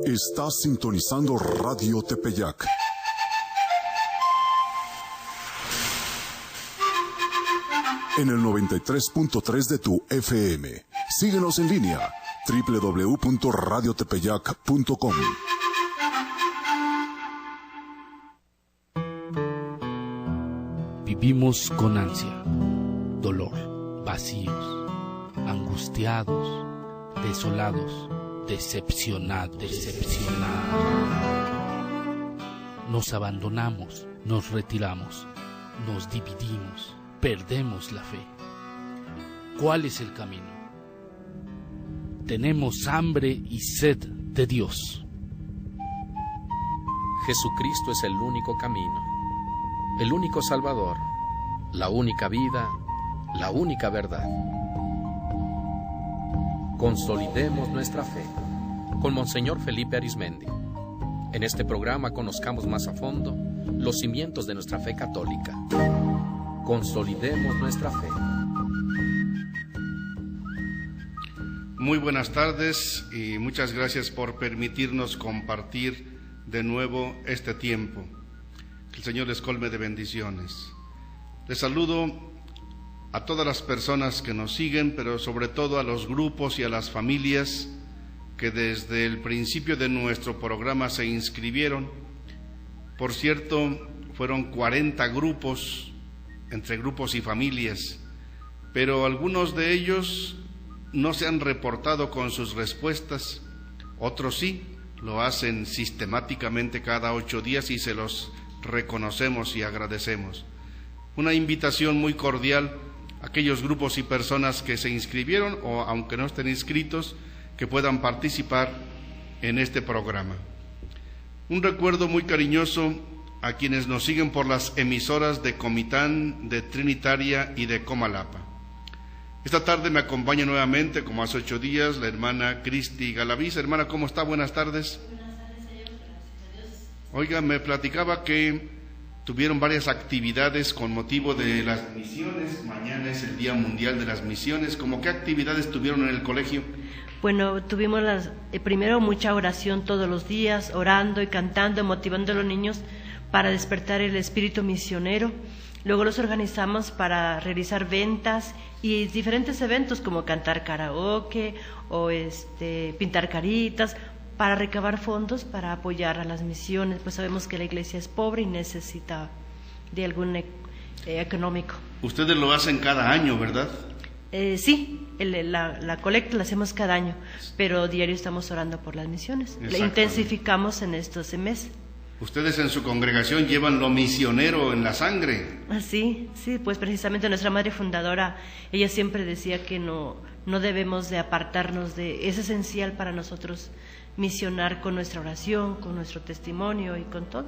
Estás sintonizando Radio Tepeyac. En el 93.3 de tu FM. Síguenos en línea, www.radiotepeyac.com. Vivimos con ansia, dolor, vacíos, angustiados, desolados, decepcionados. Nos abandonamos, nos retiramos, nos dividimos, perdemos la fe. ¿Cuál es el camino? Tenemos hambre y sed de Dios. Jesucristo es el único camino, el único Salvador, la única vida, la única verdad. Consolidemos nuestra fe con Monseñor Felipe Arizmendi. En este programa conozcamos más a fondo los cimientos de nuestra fe católica. Consolidemos nuestra fe. Muy buenas tardes y muchas gracias por permitirnos compartir de nuevo este tiempo. Que el Señor les colme de bendiciones. Les saludo a todas las personas que nos siguen, pero sobre todo a los grupos y a las familias que desde el principio de nuestro programa se inscribieron. Por cierto, fueron 40 grupos, entre grupos y familias, pero algunos de ellos no se han reportado con sus respuestas, otros sí, lo hacen sistemáticamente cada 8 días y se los reconocemos y agradecemos. Una invitación muy cordial a aquellos grupos y personas que se inscribieron o aunque no estén inscritos, que puedan participar en este programa. Un recuerdo muy cariñoso a quienes nos siguen por las emisoras de Comitán, de Trinitaria y de Comalapa. Esta tarde me acompaña nuevamente, como hace 8 días, la hermana Cristi Galaviz. Hermana, ¿cómo está? Buenas tardes. Buenas tardes, señor. Gracias a Dios. Oiga, me platicaba que tuvieron varias actividades con motivo de las misiones. Mañana es el Día Mundial de las Misiones. ¿Cómo qué actividades tuvieron en el colegio? Bueno, tuvimos primero mucha oración todos los días, orando y cantando, motivando a los niños para despertar el espíritu misionero. Luego los organizamos para realizar ventas y diferentes eventos como cantar karaoke o pintar caritas para recabar fondos para apoyar a las misiones, pues sabemos que la iglesia es pobre y necesita de algún económico. Ustedes lo hacen cada año, ¿verdad? Sí, la colecta la hacemos cada año, pero diario estamos orando por las misiones. La intensificamos en estos meses. Ustedes en su congregación llevan lo misionero en la sangre. Sí, pues precisamente nuestra madre fundadora, ella siempre decía que no debemos de apartarnos de, es esencial para nosotros misionar con nuestra oración, con nuestro testimonio y con todo.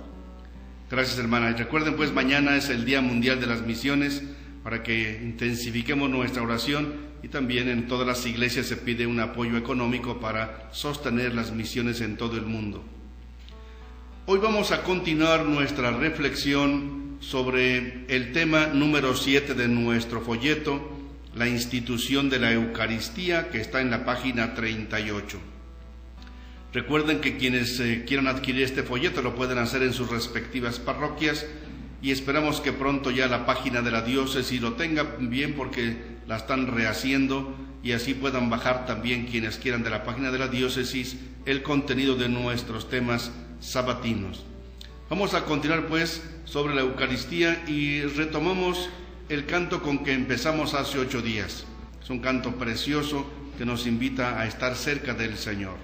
Gracias, hermana. Y recuerden pues, mañana es el Día Mundial de las Misiones, para que intensifiquemos nuestra oración, y también en todas las iglesias se pide un apoyo económico para sostener las misiones en todo el mundo. Hoy vamos a continuar nuestra reflexión sobre el tema número 7 de nuestro folleto, la institución de la Eucaristía, que está en la página 38. Recuerden que quienes quieran adquirir este folleto lo pueden hacer en sus respectivas parroquias, y esperamos que pronto ya la página de la diócesis lo tenga bien, porque la están rehaciendo, y así puedan bajar también quienes quieran de la página de la diócesis el contenido de nuestros temas sabatinos. Vamos a continuar pues sobre la Eucaristía y retomamos el canto con que empezamos hace 8 días. Es un canto precioso que nos invita a estar cerca del Señor.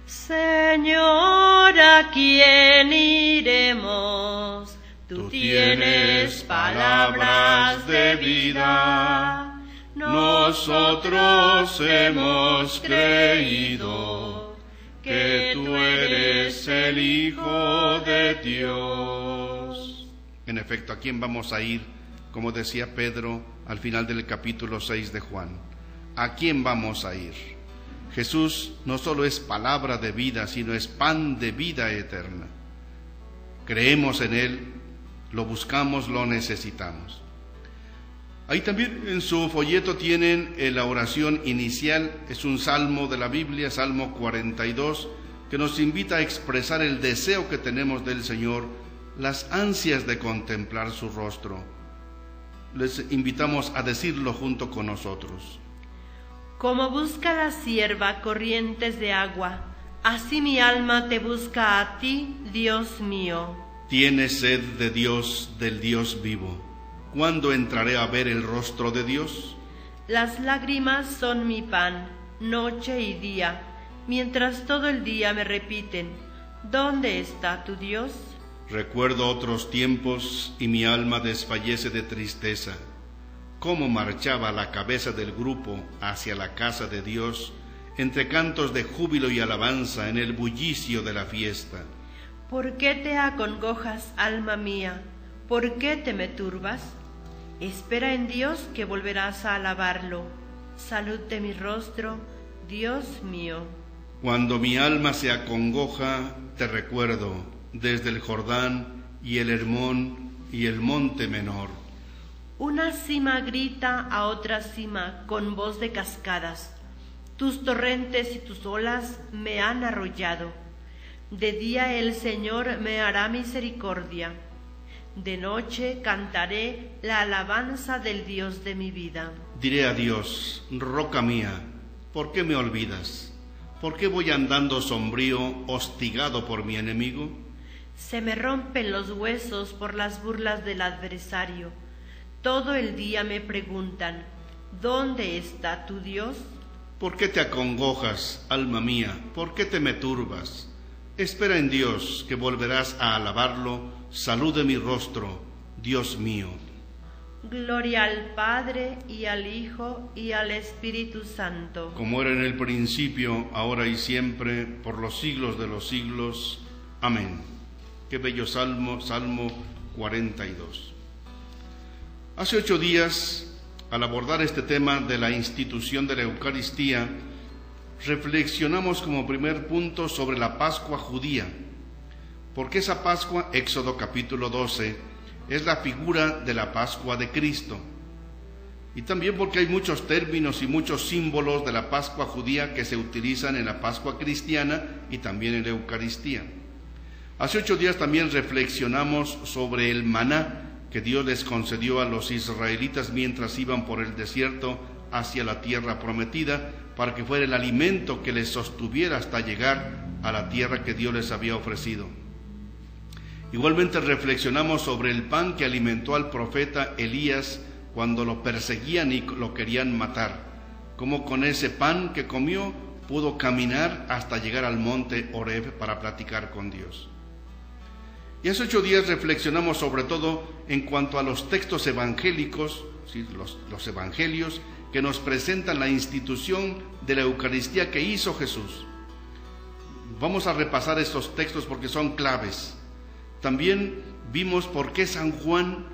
Señor, ¿a quién iremos? Tú tienes palabras de vida. Nosotros hemos creído que tú eres el Hijo de Dios. En efecto, ¿a quién vamos a ir? Como decía Pedro al final del capítulo 6 de Juan. ¿A quién vamos a ir? Jesús no solo es palabra de vida, sino es pan de vida eterna. Creemos en Él, lo buscamos, lo necesitamos. Ahí también en su folleto tienen la oración inicial, es un salmo de la Biblia, Salmo 42, que nos invita a expresar el deseo que tenemos del Señor, las ansias de contemplar su rostro. Les invitamos a decirlo junto con nosotros. Como busca la sierva corrientes de agua, así mi alma te busca a ti, Dios mío. Tiene sed de Dios, del Dios vivo. ¿Cuándo entraré a ver el rostro de Dios? Las lágrimas son mi pan, noche y día, mientras todo el día me repiten, ¿dónde está tu Dios? Recuerdo otros tiempos y mi alma desfallece de tristeza. Cómo marchaba la cabeza del grupo hacia la casa de Dios, entre cantos de júbilo y alabanza en el bullicio de la fiesta. ¿Por qué te acongojas, alma mía? ¿Por qué te me turbas? Espera en Dios que volverás a alabarlo. Salud de mi rostro, Dios mío. Cuando mi alma se acongoja, te recuerdo, desde el Jordán y el Hermón y el monte menor. Una cima grita a otra cima con voz de cascadas. Tus torrentes y tus olas me han arrollado. De día el Señor me hará misericordia. De noche cantaré la alabanza del Dios de mi vida. Diré a Dios, roca mía, ¿por qué me olvidas? ¿Por qué voy andando sombrío, hostigado por mi enemigo? Se me rompen los huesos por las burlas del adversario. Todo el día me preguntan, ¿dónde está tu Dios? ¿Por qué te acongojas, alma mía? ¿Por qué te me turbas? Espera en Dios, que volverás a alabarlo. Salud de mi rostro, Dios mío. Gloria al Padre, y al Hijo, y al Espíritu Santo. Como era en el principio, ahora y siempre, por los siglos de los siglos. Amén. Qué bello salmo, Salmo 42. Hace 8 días, al abordar este tema de la institución de la Eucaristía, reflexionamos como primer punto sobre la Pascua judía, porque esa Pascua, Éxodo capítulo 12, es la figura de la Pascua de Cristo, y también porque hay muchos términos y muchos símbolos de la Pascua judía que se utilizan en la Pascua cristiana y también en la Eucaristía. Hace 8 días también reflexionamos sobre el maná que Dios les concedió a los israelitas mientras iban por el desierto hacia la tierra prometida, para que fuera el alimento que les sostuviera hasta llegar a la tierra que Dios les había ofrecido. Igualmente reflexionamos sobre el pan que alimentó al profeta Elías cuando lo perseguían y lo querían matar, cómo con ese pan que comió pudo caminar hasta llegar al monte Horeb para platicar con Dios. Y hace 8 días reflexionamos sobre todo en cuanto a los textos evangélicos, ¿sí? los evangelios que nos presentan la institución de la Eucaristía que hizo Jesús. Vamos a repasar estos textos porque son claves. También vimos por qué San Juan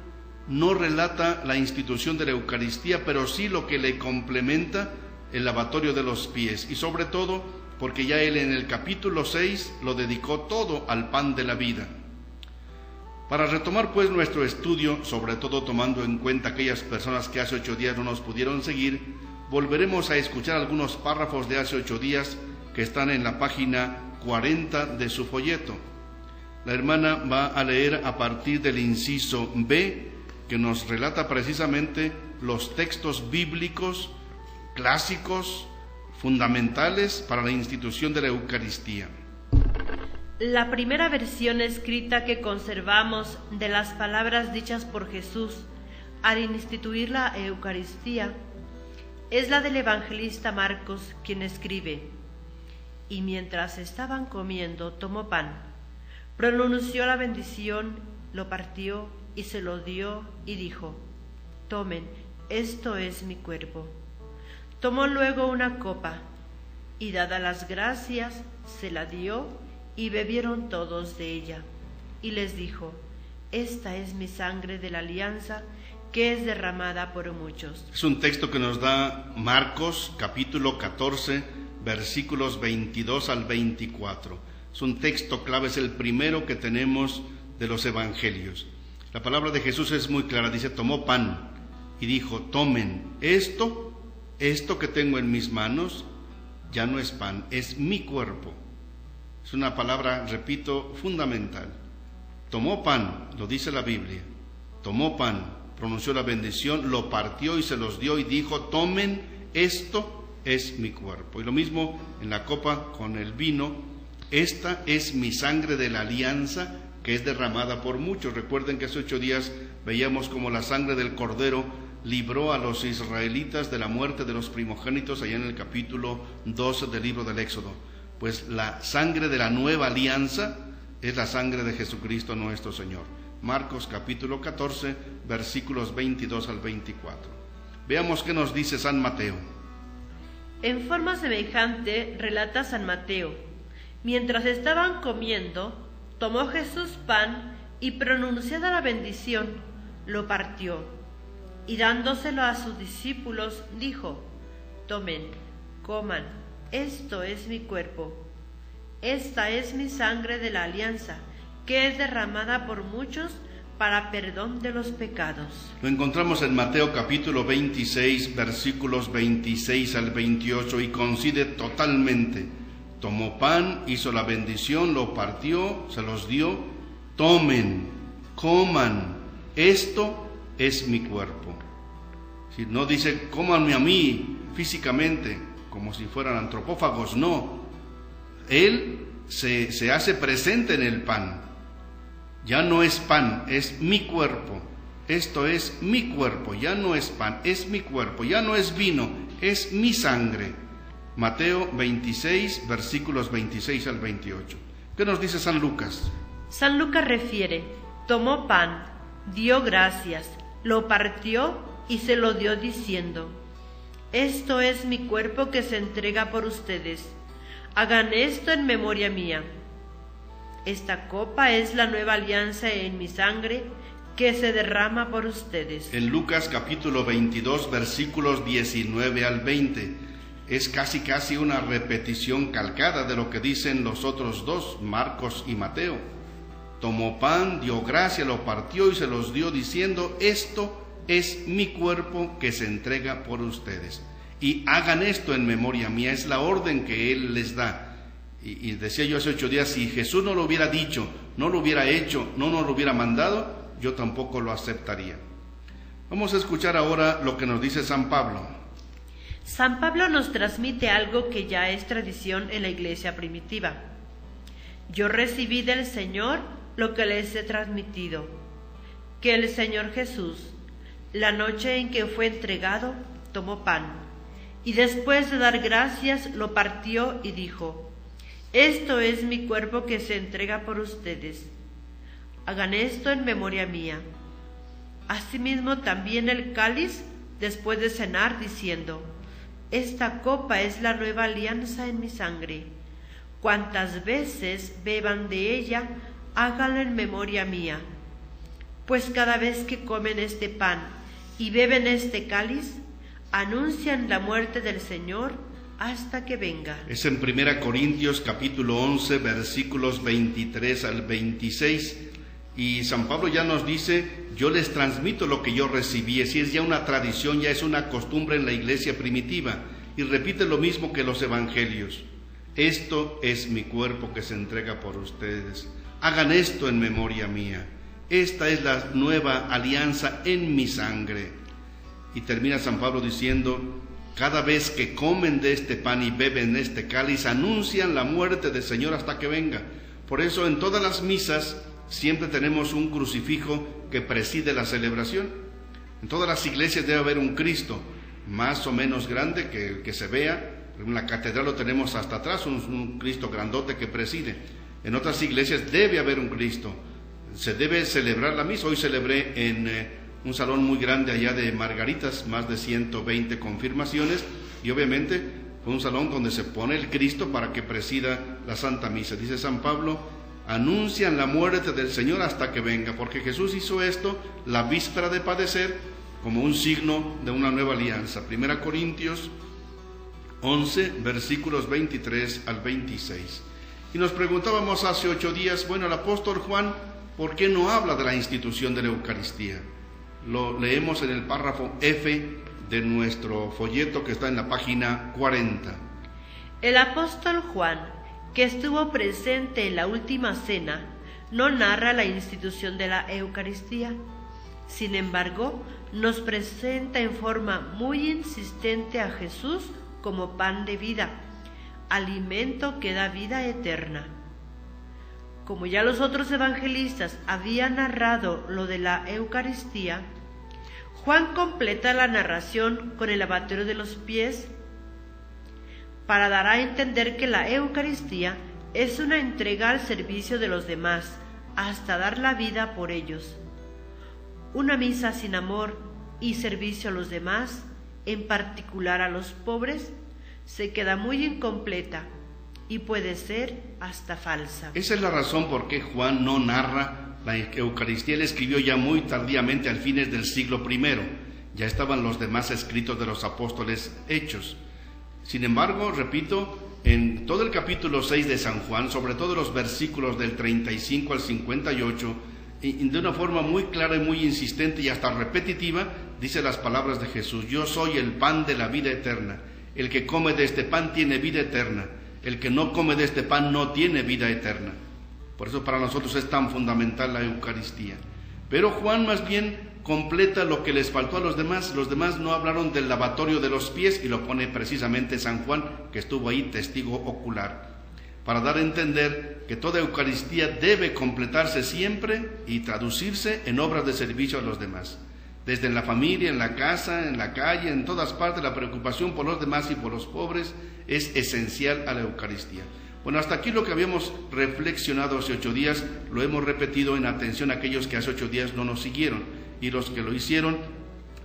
no relata la institución de la Eucaristía, pero sí lo que le complementa, el lavatorio de los pies, y sobre todo porque ya él en el capítulo 6 lo dedicó todo al pan de la vida. Para retomar pues nuestro estudio, sobre todo tomando en cuenta aquellas personas que hace 8 días no nos pudieron seguir, volveremos a escuchar algunos párrafos de hace 8 días que están en la página 40 de su folleto. La hermana va a leer a partir del inciso B, que nos relata precisamente los textos bíblicos clásicos, fundamentales para la institución de la Eucaristía. La primera versión escrita que conservamos de las palabras dichas por Jesús al instituir la Eucaristía es la del evangelista Marcos, quien escribe: y mientras estaban comiendo, tomó pan, pronunció la bendición, lo partió y se lo dio y dijo: tomen, esto es mi cuerpo. Tomó luego una copa y, dadas las gracias, se la dio y bebieron todos de ella. Y les dijo: esta es mi sangre de la alianza, que es derramada por muchos. Es un texto que nos da Marcos capítulo 14, versículos 22 al 24. Es un texto clave, es el primero que tenemos de los evangelios. La palabra de Jesús es muy clara, dice: tomó pan y dijo: tomen, esto que tengo en mis manos ya no es pan, es mi cuerpo. Es una palabra, repito, fundamental. Tomó pan, lo dice la Biblia, tomó pan, pronunció la bendición, lo partió y se los dio y dijo, tomen, esto es mi cuerpo. Y lo mismo en la copa con el vino, esta es mi sangre de la alianza que es derramada por muchos. Recuerden que hace 8 días veíamos como la sangre del Cordero libró a los israelitas de la muerte de los primogénitos allá en el capítulo 12 del libro del Éxodo. Pues la sangre de la nueva alianza es la sangre de Jesucristo nuestro Señor. Marcos capítulo 14, versículos 22 al 24. Veamos qué nos dice San Mateo. En forma semejante relata San Mateo: mientras estaban comiendo, tomó Jesús pan y pronunciada la bendición, lo partió, y dándoselo a sus discípulos, dijo: tomen, coman, esto es mi cuerpo. Esta es mi sangre de la alianza, que es derramada por muchos para perdón de los pecados. Lo encontramos en Mateo capítulo 26, versículos 26 al 28, y coincide totalmente. Tomó pan, hizo la bendición, lo partió, se los dio. Tomen, coman, esto es mi cuerpo. Si no dice, cómanme a mí físicamente, como si fueran antropófagos, no. Él se hace presente en el pan. Ya no es pan, es mi cuerpo. Esto es mi cuerpo, ya no es pan, es mi cuerpo. Ya no es vino, es mi sangre. Mateo 26, versículos 26 al 28. ¿Qué nos dice San Lucas? San Lucas refiere: tomó pan, dio gracias, lo partió y se lo dio diciendo: esto es mi cuerpo que se entrega por ustedes. Hagan esto en memoria mía. Esta copa es la nueva alianza en mi sangre que se derrama por ustedes. En Lucas capítulo 22, versículos 19 al 20, es casi una repetición calcada de lo que dicen los otros dos, Marcos y Mateo. Tomó pan, dio gracia, lo partió y se los dio diciendo: esto es mi cuerpo que se entrega por ustedes. Y hagan esto en memoria mía, es la orden que Él les da. Y decía yo hace 8 días, si Jesús no lo hubiera dicho, no lo hubiera hecho, no nos lo hubiera mandado, yo tampoco lo aceptaría. Vamos a escuchar ahora lo que nos dice San Pablo. San Pablo nos transmite algo que ya es tradición en la iglesia primitiva. Yo recibí del Señor lo que les he transmitido, que el Señor Jesús, la noche en que fue entregado, tomó pan, y después de dar gracias lo partió y dijo: esto es mi cuerpo que se entrega por ustedes. Hagan esto en memoria mía. Asimismo también el cáliz después de cenar, diciendo: esta copa es la nueva alianza en mi sangre. Cuantas veces beban de ella, háganlo en memoria mía. Pues cada vez que comen este pan y beben este cáliz, anuncian la muerte del Señor hasta que venga. Es en 1 Corintios capítulo 11, versículos 23 al 26, y San Pablo ya nos dice: yo les transmito lo que yo recibí. Así es ya una tradición, ya es una costumbre en la iglesia primitiva, y repite lo mismo que los evangelios: esto es mi cuerpo que se entrega por ustedes. Hagan esto en memoria mía. Esta es la nueva alianza en mi sangre. Y termina San Pablo diciendo: cada vez que comen de este pan y beben este cáliz, anuncian la muerte del Señor hasta que venga. Por eso en todas las misas siempre tenemos un crucifijo que preside la celebración. En todas las iglesias debe haber un Cristo, más o menos grande que se vea. En la catedral lo tenemos hasta atrás, un Cristo grandote que preside. En otras iglesias debe haber un Cristo. Se debe celebrar la misa. Hoy celebré en un salón muy grande allá de Margaritas, más de 120 confirmaciones, y obviamente fue un salón donde se pone el Cristo para que presida la Santa Misa. Dice San Pablo: anuncian la muerte del Señor hasta que venga, porque Jesús hizo esto la víspera de padecer como un signo de una nueva alianza. 1 Corintios 11, versículos 23 al 26. Y nos preguntábamos hace 8 días, bueno, el apóstol Juan, ¿por qué no habla de la institución de la Eucaristía? Lo leemos en el párrafo F de nuestro folleto que está en la página 40. El apóstol Juan, que estuvo presente en la última cena, no narra la institución de la Eucaristía. Sin embargo, nos presenta en forma muy insistente a Jesús como pan de vida, alimento que da vida eterna. Como ya los otros evangelistas habían narrado lo de la Eucaristía, Juan completa la narración con el lavatorio de los pies para dar a entender que la Eucaristía es una entrega al servicio de los demás hasta dar la vida por ellos. Una misa sin amor y servicio a los demás, en particular a los pobres, se queda muy incompleta y puede ser hasta falsa. Esa es la razón por qué Juan no narra la Eucaristía. Él escribió ya muy tardíamente, al fines del siglo I. Ya estaban los demás escritos de los apóstoles hechos. Sin embargo, repito, en todo el capítulo 6 de San Juan, sobre todo los versículos del 35 al 58, y de una forma muy clara y muy insistente y hasta repetitiva, dice las palabras de Jesús: yo soy el pan de la vida eterna. El que come de este pan tiene vida eterna. El que no come de este pan no tiene vida eterna. Por eso para nosotros es tan fundamental la Eucaristía. Pero Juan más bien completa lo que les faltó a los demás. Los demás no hablaron del lavatorio de los pies, y lo pone precisamente San Juan, que estuvo ahí testigo ocular, para dar a entender que toda Eucaristía debe completarse siempre y traducirse en obras de servicio a los demás. Desde en la familia, en la casa, en la calle, en todas partes, la preocupación por los demás y por los pobres es esencial a la Eucaristía. Bueno, hasta aquí lo que habíamos reflexionado hace 8 días, lo hemos repetido en atención a aquellos que hace 8 días no nos siguieron, y los que lo hicieron,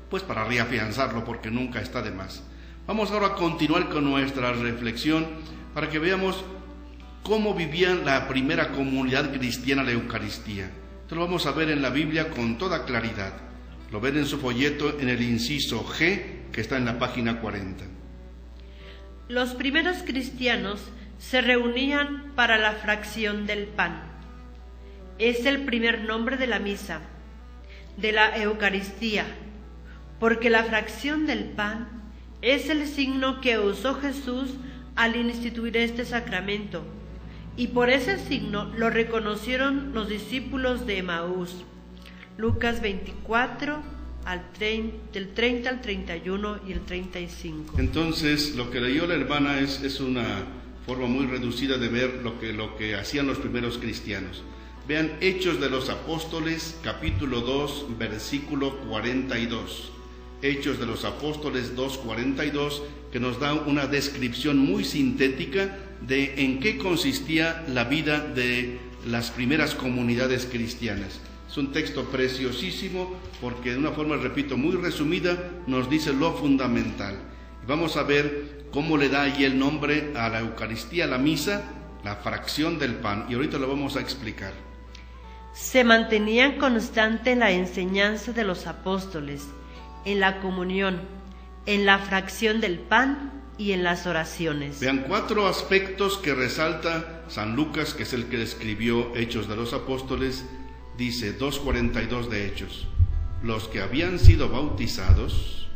pues para reafianzarlo, porque nunca está de más. Vamos ahora a continuar con nuestra reflexión para que veamos cómo vivía la primera comunidad cristiana la Eucaristía. Esto lo vamos a ver en la Biblia con toda claridad. Lo ven en su folleto en el inciso G, que está en la página 40. Los primeros cristianos se reunían para la fracción del pan. Es el primer nombre de la misa, de la Eucaristía, porque la fracción del pan es el signo que usó Jesús al instituir este sacramento, y por ese signo lo reconocieron los discípulos de Emaús. Lucas 24, del 30 al 31 y el 35. Entonces, lo que leyó la hermana es una forma muy reducida de ver lo que hacían los primeros cristianos. Vean Hechos de los Apóstoles, capítulo 2, versículo 42. Hechos de los Apóstoles 2:42, que nos da una descripción muy sintética de en qué consistía la vida de las primeras comunidades cristianas. Es un texto preciosísimo porque de una forma, repito, muy resumida, nos dice lo fundamental. Y vamos a ver cómo le da ahí el nombre a la Eucaristía, a la misa, la fracción del pan. Y ahorita lo vamos a explicar. Se mantenían constante en la enseñanza de los apóstoles, en la comunión, en la fracción del pan y en las oraciones. Vean 4 aspectos que resalta San Lucas, que es el que escribió Hechos de los Apóstoles. Dice 2:42 de Hechos: los que habían sido bautizados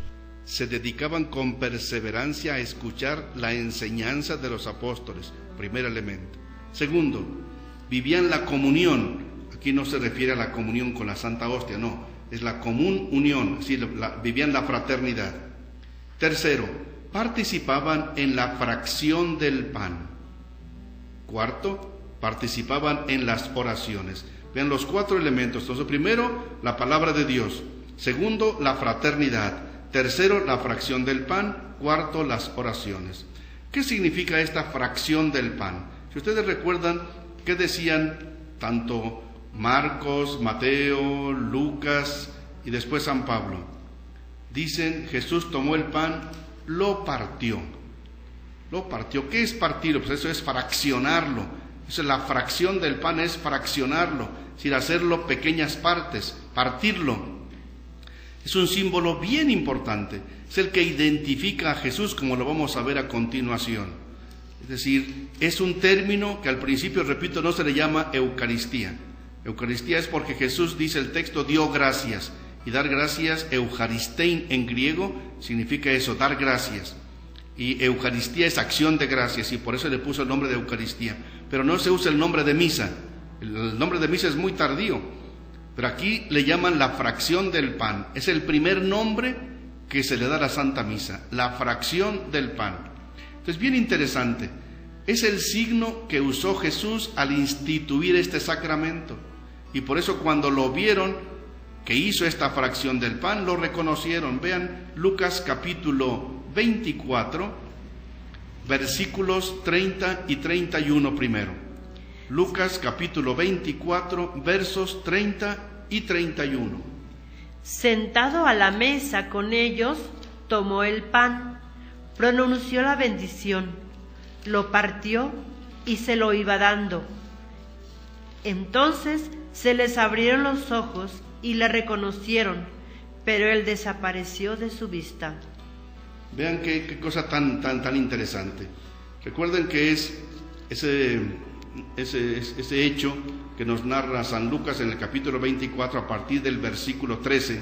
se dedicaban con perseverancia a escuchar la enseñanza de los apóstoles, primer elemento. Segundo, vivían la comunión. Aquí no se refiere a la comunión con la Santa Hostia, no, es la común unión, así vivían la fraternidad. Tercero, participaban en la fracción del pan. Cuarto, participaban en las oraciones. Vean los 4 elementos. Entonces, primero, la palabra de Dios. Segundo, la fraternidad. Tercero, la fracción del pan. Cuarto, las oraciones. ¿Qué significa esta fracción del pan? Si ustedes recuerdan, ¿qué decían tanto Marcos, Mateo, Lucas y después San Pablo? Dicen, Jesús tomó el pan, lo partió. Lo partió. ¿Qué es partirlo? Pues eso es fraccionarlo. La fracción del pan es fraccionarlo, es decir, hacerlo pequeñas partes, partirlo. Es un símbolo bien importante, es el que identifica a Jesús, como lo vamos a ver a continuación. Es decir, es un término que al principio, repito, no se le llama Eucaristía. Eucaristía es porque Jesús, dice el texto, dio gracias, y dar gracias, eucharistein en griego, significa eso, dar gracias. y Eucaristía es acción de gracias, y por eso le puso el nombre de Eucaristía. Pero no se usa el nombre de misa. El nombre de misa es muy tardío, pero aquí le llaman la fracción del pan. Es el primer nombre que se le da a la Santa Misa, la fracción del pan. Entonces, bien interesante, es el signo que usó Jesús al instituir este sacramento, y por eso cuando lo vieron que hizo esta fracción del pan, lo reconocieron. Vean Lucas capítulo 24, versículos 30 y 31 primero. Lucas capítulo 24, versos 30 y 31. Sentado a la mesa con ellos, tomó el pan, pronunció la bendición, lo partió y se lo iba dando. Entonces se les abrieron los ojos y le reconocieron, pero él desapareció de su vista. Vean qué cosa tan interesante. Recuerden que es ese hecho que nos narra San Lucas en el capítulo 24 a partir del versículo 13,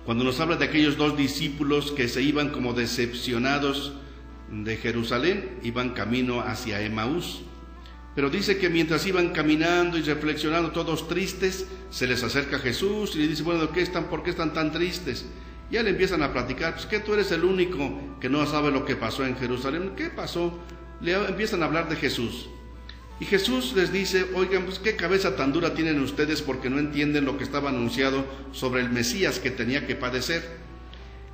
cuando nos habla de aquellos dos discípulos que se iban como decepcionados de Jerusalén, iban camino hacia Emaús. Pero dice que mientras iban caminando y reflexionando todos tristes, se les acerca Jesús y le dice, bueno, ¿por qué están tan tristes? Y ya le empiezan a platicar, pues que tú eres el único que no sabe lo que pasó en Jerusalén. ¿Qué pasó? Le empiezan a hablar de Jesús. Y Jesús les dice, oigan, pues qué cabeza tan dura tienen ustedes porque no entienden lo que estaba anunciado sobre el Mesías que tenía que padecer.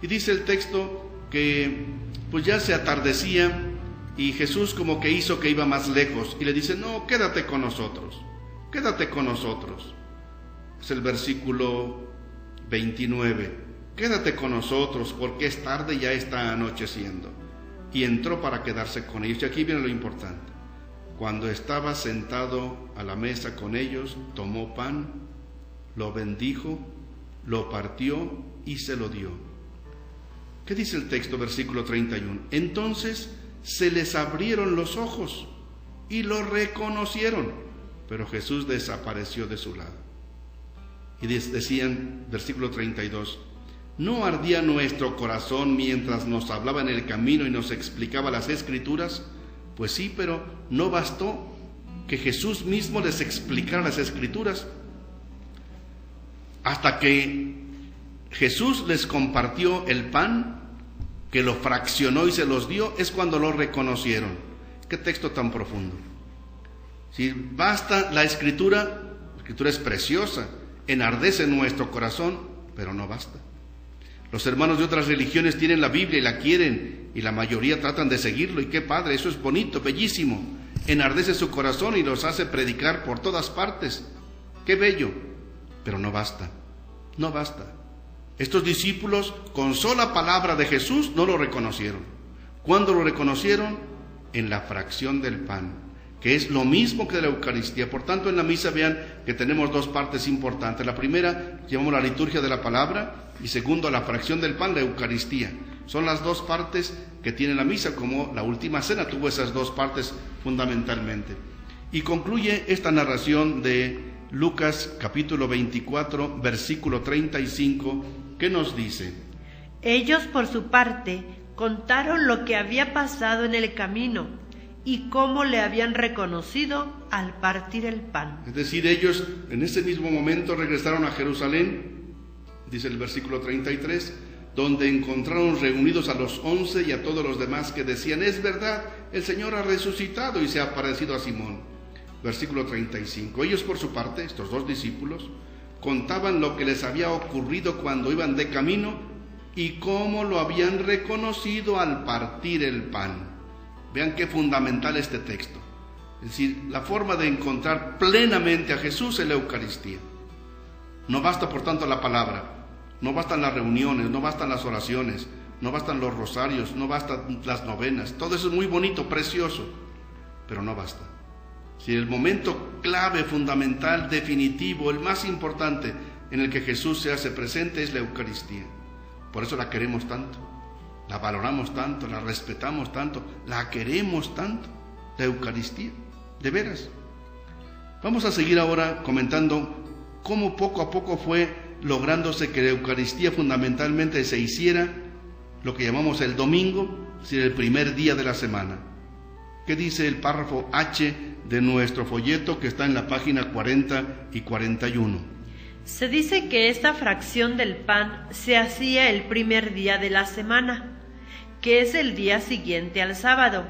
Y dice el texto que pues ya se atardecía y Jesús como que hizo que iba más lejos y le dice, no, quédate con nosotros, quédate con nosotros. Es el versículo 29, quédate con nosotros porque es tarde y ya está anocheciendo. Y entró para quedarse con ellos. Y aquí viene lo importante. Cuando estaba sentado a la mesa con ellos, tomó pan, lo bendijo, lo partió y se lo dio. ¿Qué dice el texto, versículo 31? Entonces se les abrieron los ojos y lo reconocieron, pero Jesús desapareció de su lado. Y decían, versículo 32, ¿no ardía nuestro corazón mientras nos hablaba en el camino y nos explicaba las Escrituras? Pues sí, pero no bastó que Jesús mismo les explicara las Escrituras. Hasta que Jesús les compartió el pan, que lo fraccionó y se los dio, es cuando lo reconocieron. Qué texto tan profundo. Si basta la Escritura es preciosa, enardece nuestro corazón, pero no basta. Los hermanos de otras religiones tienen la Biblia y la quieren, y la mayoría tratan de seguirlo, y qué padre, eso es bonito, bellísimo. Enardece su corazón y los hace predicar por todas partes. Qué bello, pero no basta, no basta. Estos discípulos, con sola palabra de Jesús, no lo reconocieron. ¿Cuándo lo reconocieron? En la fracción del pan, que es lo mismo que la Eucaristía. Por tanto, en la misa vean que tenemos dos partes importantes. La primera, llamamos la liturgia de la palabra, y segundo, la fracción del pan, la Eucaristía. Son las dos partes que tiene la misa, como la última cena tuvo esas dos partes fundamentalmente. Y concluye esta narración de Lucas capítulo 24, versículo 35, que nos dice: ellos por su parte contaron lo que había pasado en el camino y cómo le habían reconocido al partir el pan. Es decir, ellos en ese mismo momento regresaron a Jerusalén, dice el versículo 33, donde encontraron reunidos a los 11 y a todos los demás que decían, es verdad, el Señor ha resucitado y se ha aparecido a Simón. Versículo 35, ellos por su parte, estos dos discípulos, contaban lo que les había ocurrido cuando iban de camino y cómo lo habían reconocido al partir el pan. Vean qué fundamental este texto. Es decir, la forma de encontrar plenamente a Jesús es la Eucaristía. No basta, por tanto, la palabra, no bastan las reuniones, no bastan las oraciones, no bastan los rosarios, no bastan las novenas. Todo eso es muy bonito, precioso, pero no basta. Si el momento clave, fundamental, definitivo, el más importante en el que Jesús se hace presente es la Eucaristía. Por eso la queremos tanto, la valoramos tanto, la respetamos tanto, la queremos tanto, la Eucaristía, de veras. Vamos a seguir ahora comentando cómo poco a poco fue lográndose que la Eucaristía fundamentalmente se hiciera lo que llamamos el domingo, es decir, el primer día de la semana. ¿Qué dice el párrafo H de nuestro folleto que está en la página 40 y 41? Se dice que esta fracción del pan se hacía el primer día de la semana, que es el día siguiente al sábado,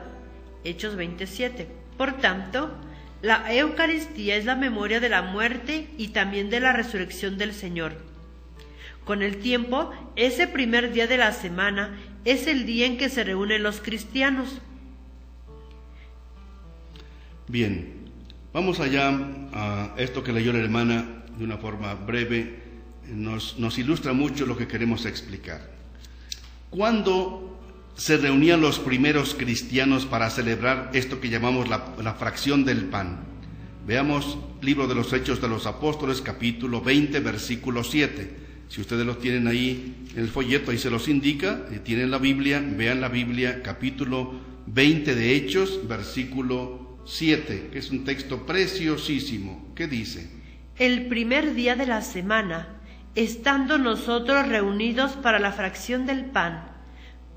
Hechos 27. Por tanto, la Eucaristía es la memoria de la muerte y también de la resurrección del Señor. Con el tiempo, ese primer día de la semana es el día en que se reúnen los cristianos. Bien, vamos allá a esto que leyó la hermana de una forma breve, nos ilustra mucho lo que queremos explicar. ¿Cuándo se reunían los primeros cristianos para celebrar esto que llamamos la fracción del pan? Veamos Libro de los Hechos de los Apóstoles, capítulo 20, versículo 7. Si ustedes lo tienen ahí en el folleto, ahí se los indica, tienen la Biblia, vean la Biblia, capítulo 20 de Hechos, versículo 7, que es un texto preciosísimo. ¿Qué dice? El primer día de la semana, estando nosotros reunidos para la fracción del pan,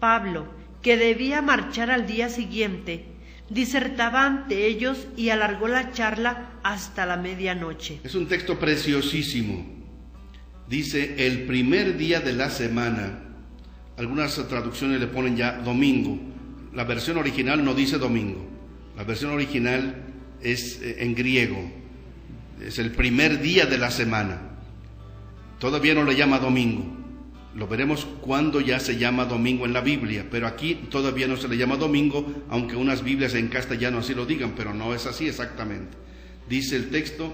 Pablo, que debía marchar al día siguiente, disertaba ante ellos y alargó la charla hasta la medianoche. Es un texto preciosísimo. Dice, el primer día de la semana. Algunas traducciones le ponen ya domingo. La versión original no dice domingo. La versión original es en griego. Es el primer día de la semana. Todavía no le llama domingo. Lo veremos cuando ya se llama domingo en la Biblia, pero aquí todavía no se le llama domingo, aunque unas Biblias en castellano así lo digan, pero no es así exactamente. Dice el texto,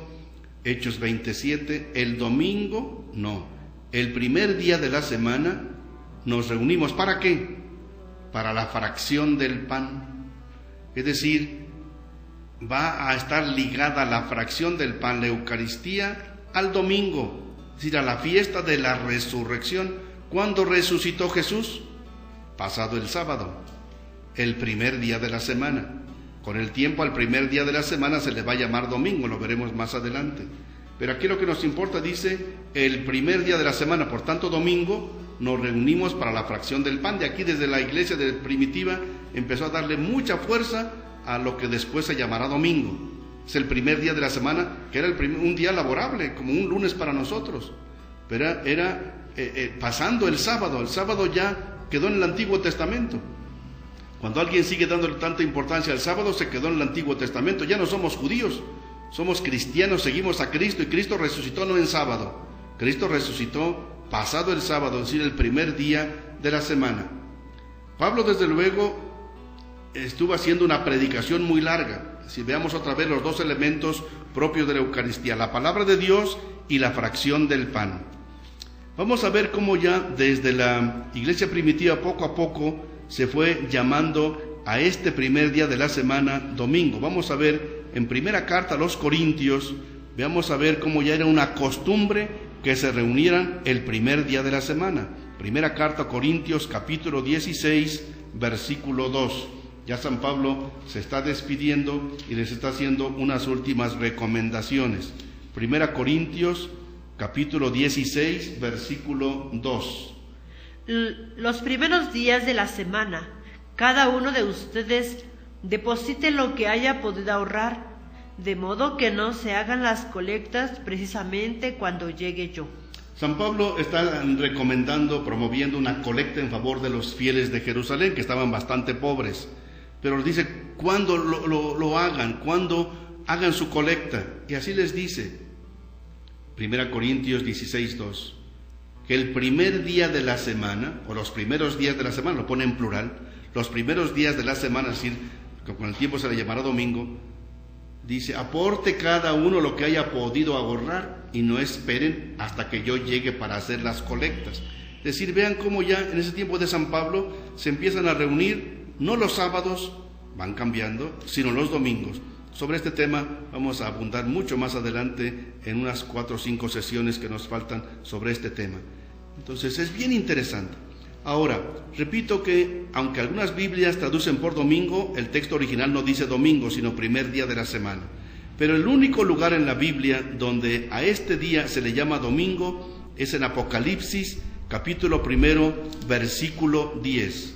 Hechos 27, el domingo, no, el primer día de la semana nos reunimos. ¿Para qué? Para la fracción del pan. Es decir, va a estar ligada la fracción del pan, la Eucaristía, al domingo, es decir, a la fiesta de la resurrección. ¿Cuándo resucitó Jesús? Pasado el sábado, el primer día de la semana. Con el tiempo, al primer día de la semana se le va a llamar domingo, lo veremos más adelante. Pero aquí lo que nos importa dice, el primer día de la semana, por tanto domingo, nos reunimos para la fracción del pan. De aquí, desde la iglesia primitiva, empezó a darle mucha fuerza a lo que después se llamará domingo. Es el primer día de la semana, que era un día laborable, como un lunes para nosotros. Pero era pasando el sábado ya quedó en el Antiguo Testamento. Cuando alguien sigue dándole tanta importancia al sábado, se quedó en el Antiguo Testamento. Ya no somos judíos, somos cristianos, seguimos a Cristo, y Cristo resucitó no en sábado. Cristo resucitó pasado el sábado, es decir, el primer día de la semana. Pablo, desde luego, estuvo haciendo una predicación muy larga. Si veamos otra vez los dos elementos propios de la Eucaristía, la palabra de Dios y la fracción del pan. Vamos a ver cómo ya desde la iglesia primitiva poco a poco se fue llamando a este primer día de la semana domingo. Vamos a ver en primera carta a los Corintios, veamos a ver cómo ya era una costumbre que se reunieran el primer día de la semana. Primera carta a Corintios, capítulo 16, versículo 2. Ya San Pablo se está despidiendo y les está haciendo unas últimas recomendaciones. Primera Corintios, capítulo 16, versículo 2. Los primeros días de la semana, cada uno de ustedes deposite lo que haya podido ahorrar, de modo que no se hagan las colectas precisamente cuando llegue yo. San Pablo está recomendando, promoviendo una colecta en favor de los fieles de Jerusalén, que estaban bastante pobres. Pero les dice, ¿cuándo lo hagan? ¿Cuándo hagan su colecta? Y así les dice, 1 Corintios 16, 2, que el primer día de la semana, o los primeros días de la semana, lo pone en plural, los primeros días de la semana, es decir, que con el tiempo se le llamará domingo, dice, aporte cada uno lo que haya podido ahorrar y no esperen hasta que yo llegue para hacer las colectas. Es decir, vean cómo ya en ese tiempo de San Pablo se empiezan a reunir, no los sábados, van cambiando, sino los domingos. Sobre este tema vamos a abundar mucho más adelante en unas 4 o 5 sesiones que nos faltan sobre este tema. Entonces es bien interesante. Ahora, repito que aunque algunas Biblias traducen por domingo, el texto original no dice domingo, sino primer día de la semana. Pero el único lugar en la Biblia donde a este día se le llama domingo es en Apocalipsis, capítulo 1, versículo 10.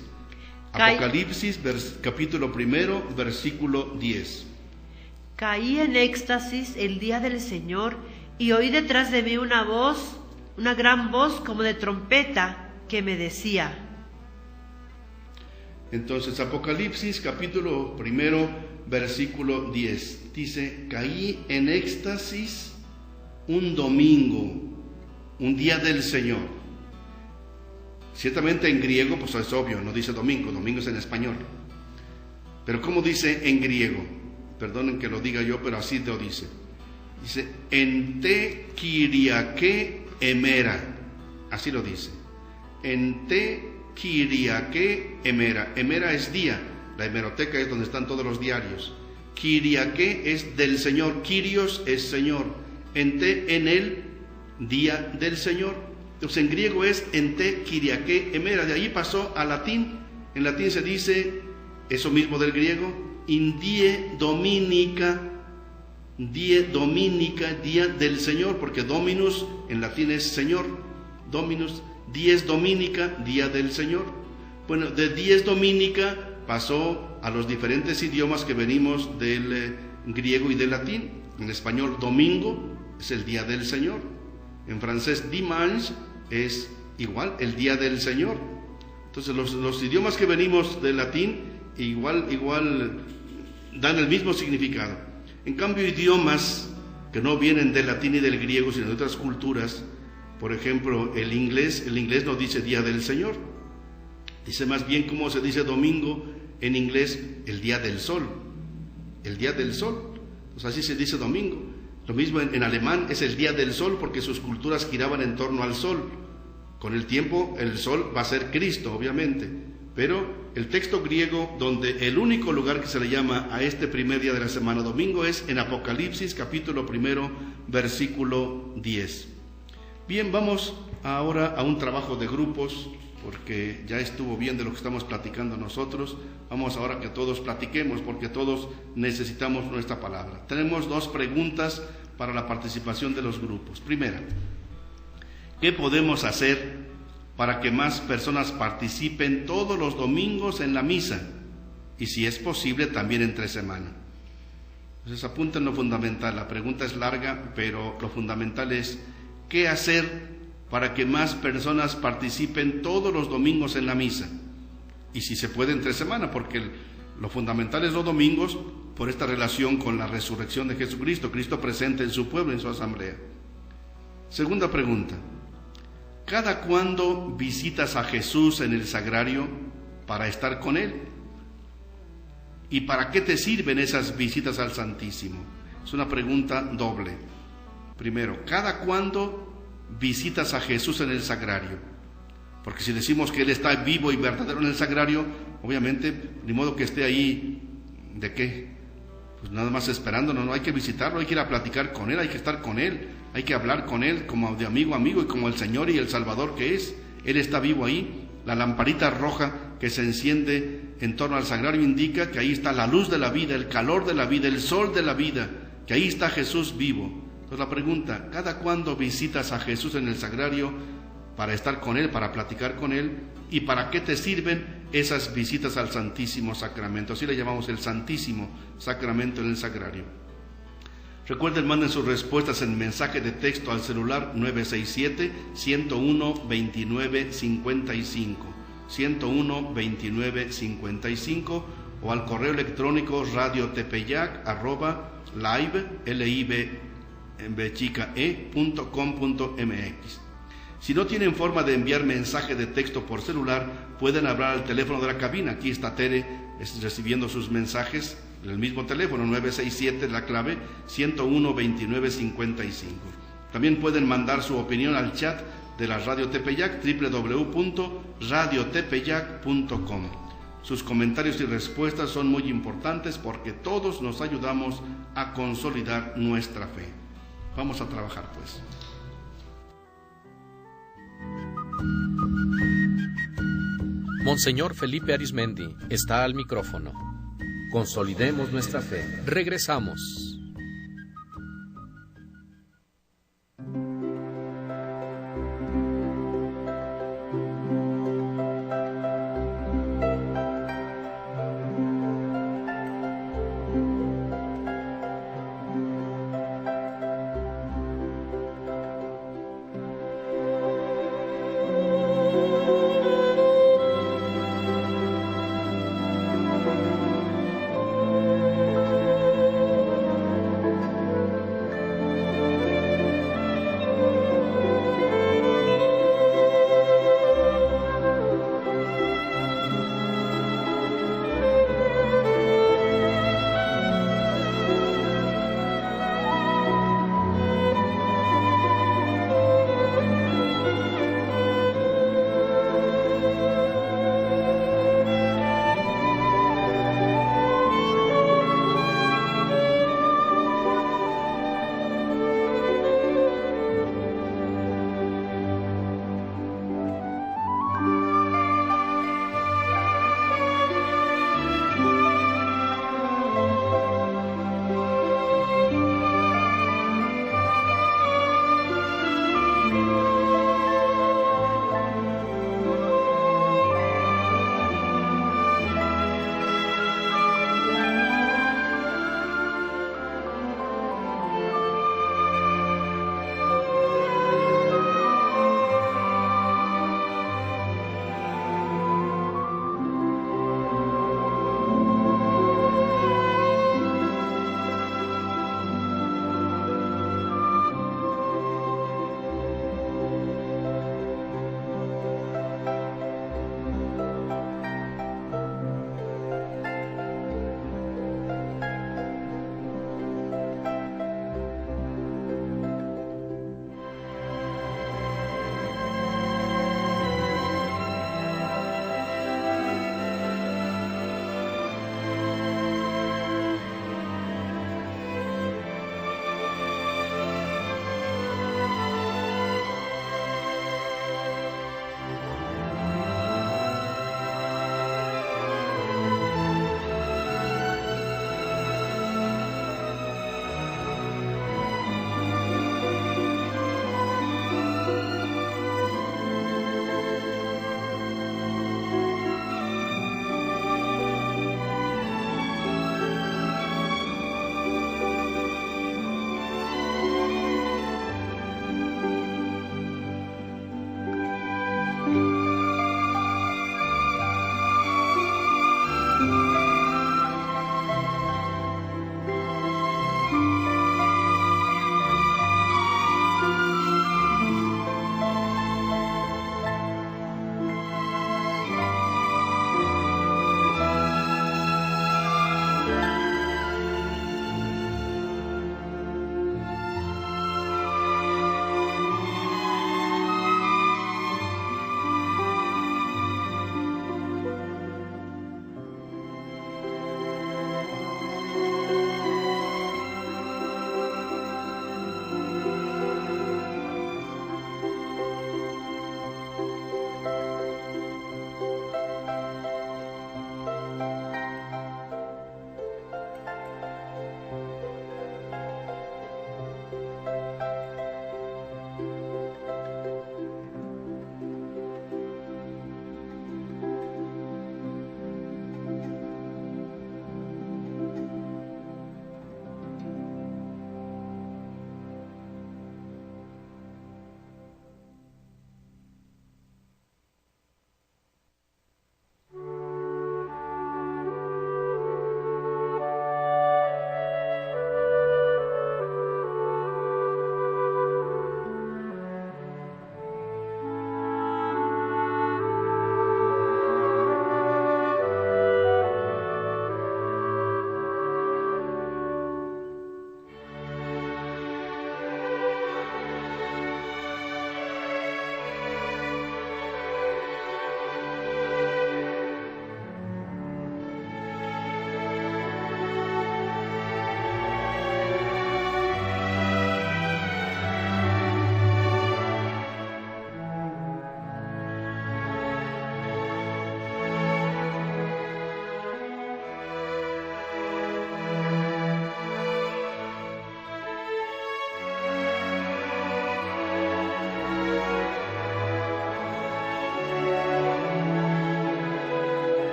Apocalipsis capítulo 1, versículo 10. Caí en éxtasis el día del Señor y oí detrás de mí una voz, una gran voz como de trompeta que me decía. Entonces, Apocalipsis capítulo 1, versículo 10. Dice, caí en éxtasis un domingo, un día del Señor. Ciertamente en griego, pues es obvio, no dice domingo, domingo es en español. Pero ¿cómo dice en griego? Perdonen que lo diga yo, pero así lo dice. Dice, en te Kyriake emera. Así lo dice. En te Kyriake emera. Emera es día. La hemeroteca es donde están todos los diarios. Kyriake es del Señor. Kyrios es Señor. En te, en el día del Señor. Entonces en griego es en te Kyriake emera. De ahí pasó a latín. En latín se dice eso mismo del griego. In die dominica, día del Señor, porque dominus en latín es Señor, dominus, dies dominica, día del Señor. Bueno, de dies dominica pasó a los diferentes idiomas que venimos del griego y del latín. En español, domingo es el día del Señor. En francés, dimanche es igual, el día del Señor. Entonces los idiomas que venimos del latín igual dan el mismo significado. En cambio, idiomas que no vienen del latín y del griego, sino de otras culturas, por ejemplo, el inglés no dice día del Señor, dice más bien, como se dice domingo en inglés, el día del sol, el día del sol, pues así se dice domingo. Lo mismo en alemán es el día del sol, porque sus culturas giraban en torno al sol. Con el tiempo el sol va a ser Cristo, obviamente, pero el texto griego donde el único lugar que se le llama a este primer día de la semana domingo es en Apocalipsis capítulo 1, versículo 10. Bien, vamos ahora a un trabajo de grupos, porque ya estuvo bien de lo que estamos platicando nosotros. Vamos ahora que todos platiquemos, porque todos necesitamos nuestra palabra. Tenemos 2 preguntas para la participación de los grupos. Primera, ¿qué podemos hacer para que más personas participen todos los domingos en la misa? Y si es posible, también entre semana. Entonces apunten lo fundamental. La pregunta es larga, pero lo fundamental es ¿qué hacer para que más personas participen todos los domingos en la misa? Y si se puede entre semana, porque lo fundamental es los domingos por esta relación con la resurrección de Jesucristo, Cristo presente en su pueblo, en su asamblea. Segunda pregunta, ¿cada cuándo visitas a Jesús en el sagrario para estar con Él? ¿Y para qué te sirven esas visitas al Santísimo? Es una pregunta doble. Primero, ¿cada cuándo visitas a Jesús en el sagrario? Porque si decimos que Él está vivo y verdadero en el sagrario, obviamente, ni modo que esté ahí, ¿de qué? Pues nada más esperándonos, no hay que visitarlo, hay que ir a platicar con Él, hay que estar con Él, hay que hablar con Él como de amigo a amigo y como el Señor y el Salvador que es. Él está vivo ahí. La lamparita roja que se enciende en torno al sagrario indica que ahí está la luz de la vida, el calor de la vida, el sol de la vida, que ahí está Jesús vivo. Entonces la pregunta, ¿cada cuándo visitas a Jesús en el sagrario para estar con Él, para platicar con Él? ¿Y para qué te sirven esas visitas al Santísimo Sacramento? Así le llamamos el Santísimo Sacramento en el sagrario. Recuerden, manden sus respuestas en mensaje de texto al celular 967-101-2955, 101-2955, o al correo electrónico radiotepeyac@live.com.mx. Si no tienen forma de enviar mensaje de texto por celular, pueden hablar al teléfono de la cabina. Aquí está Tere recibiendo sus mensajes en el mismo teléfono, 967, la clave, 101-2955. También pueden mandar su opinión al chat de la Radio Tepeyac, www.radiotepeyac.com. Sus comentarios y respuestas son muy importantes porque todos nos ayudamos a consolidar nuestra fe. Vamos a trabajar, pues. Monseñor Felipe Arizmendi está al micrófono. Consolidemos nuestra fe. Regresamos.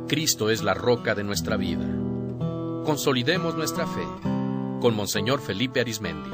Cristo es la roca de nuestra vida. Consolidemos nuestra fe con Monseñor Felipe Arizmendi.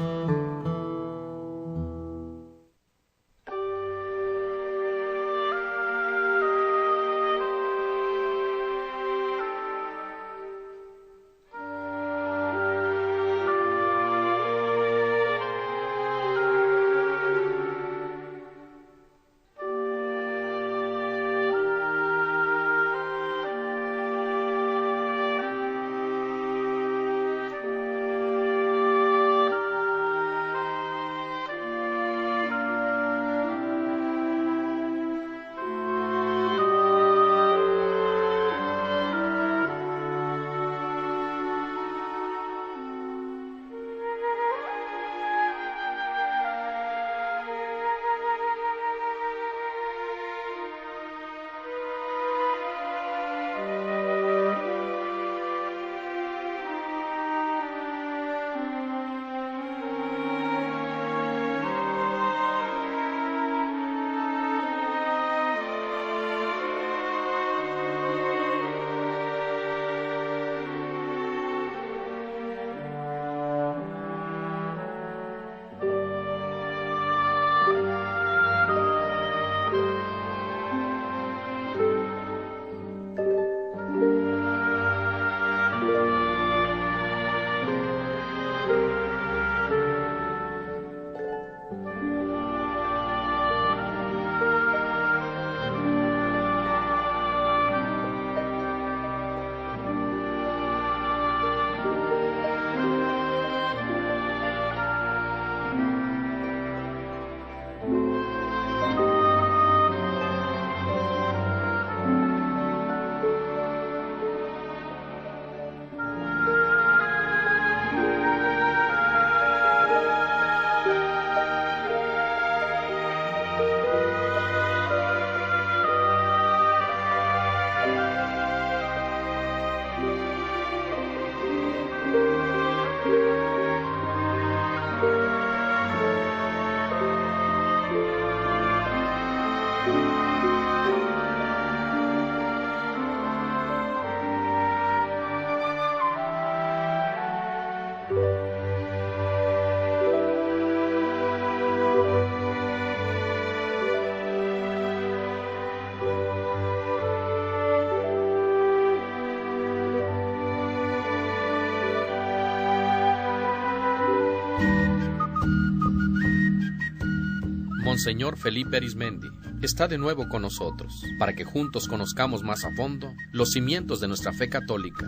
Monseñor Felipe Arizmendi está de nuevo con nosotros para que juntos conozcamos más a fondo los cimientos de nuestra fe católica.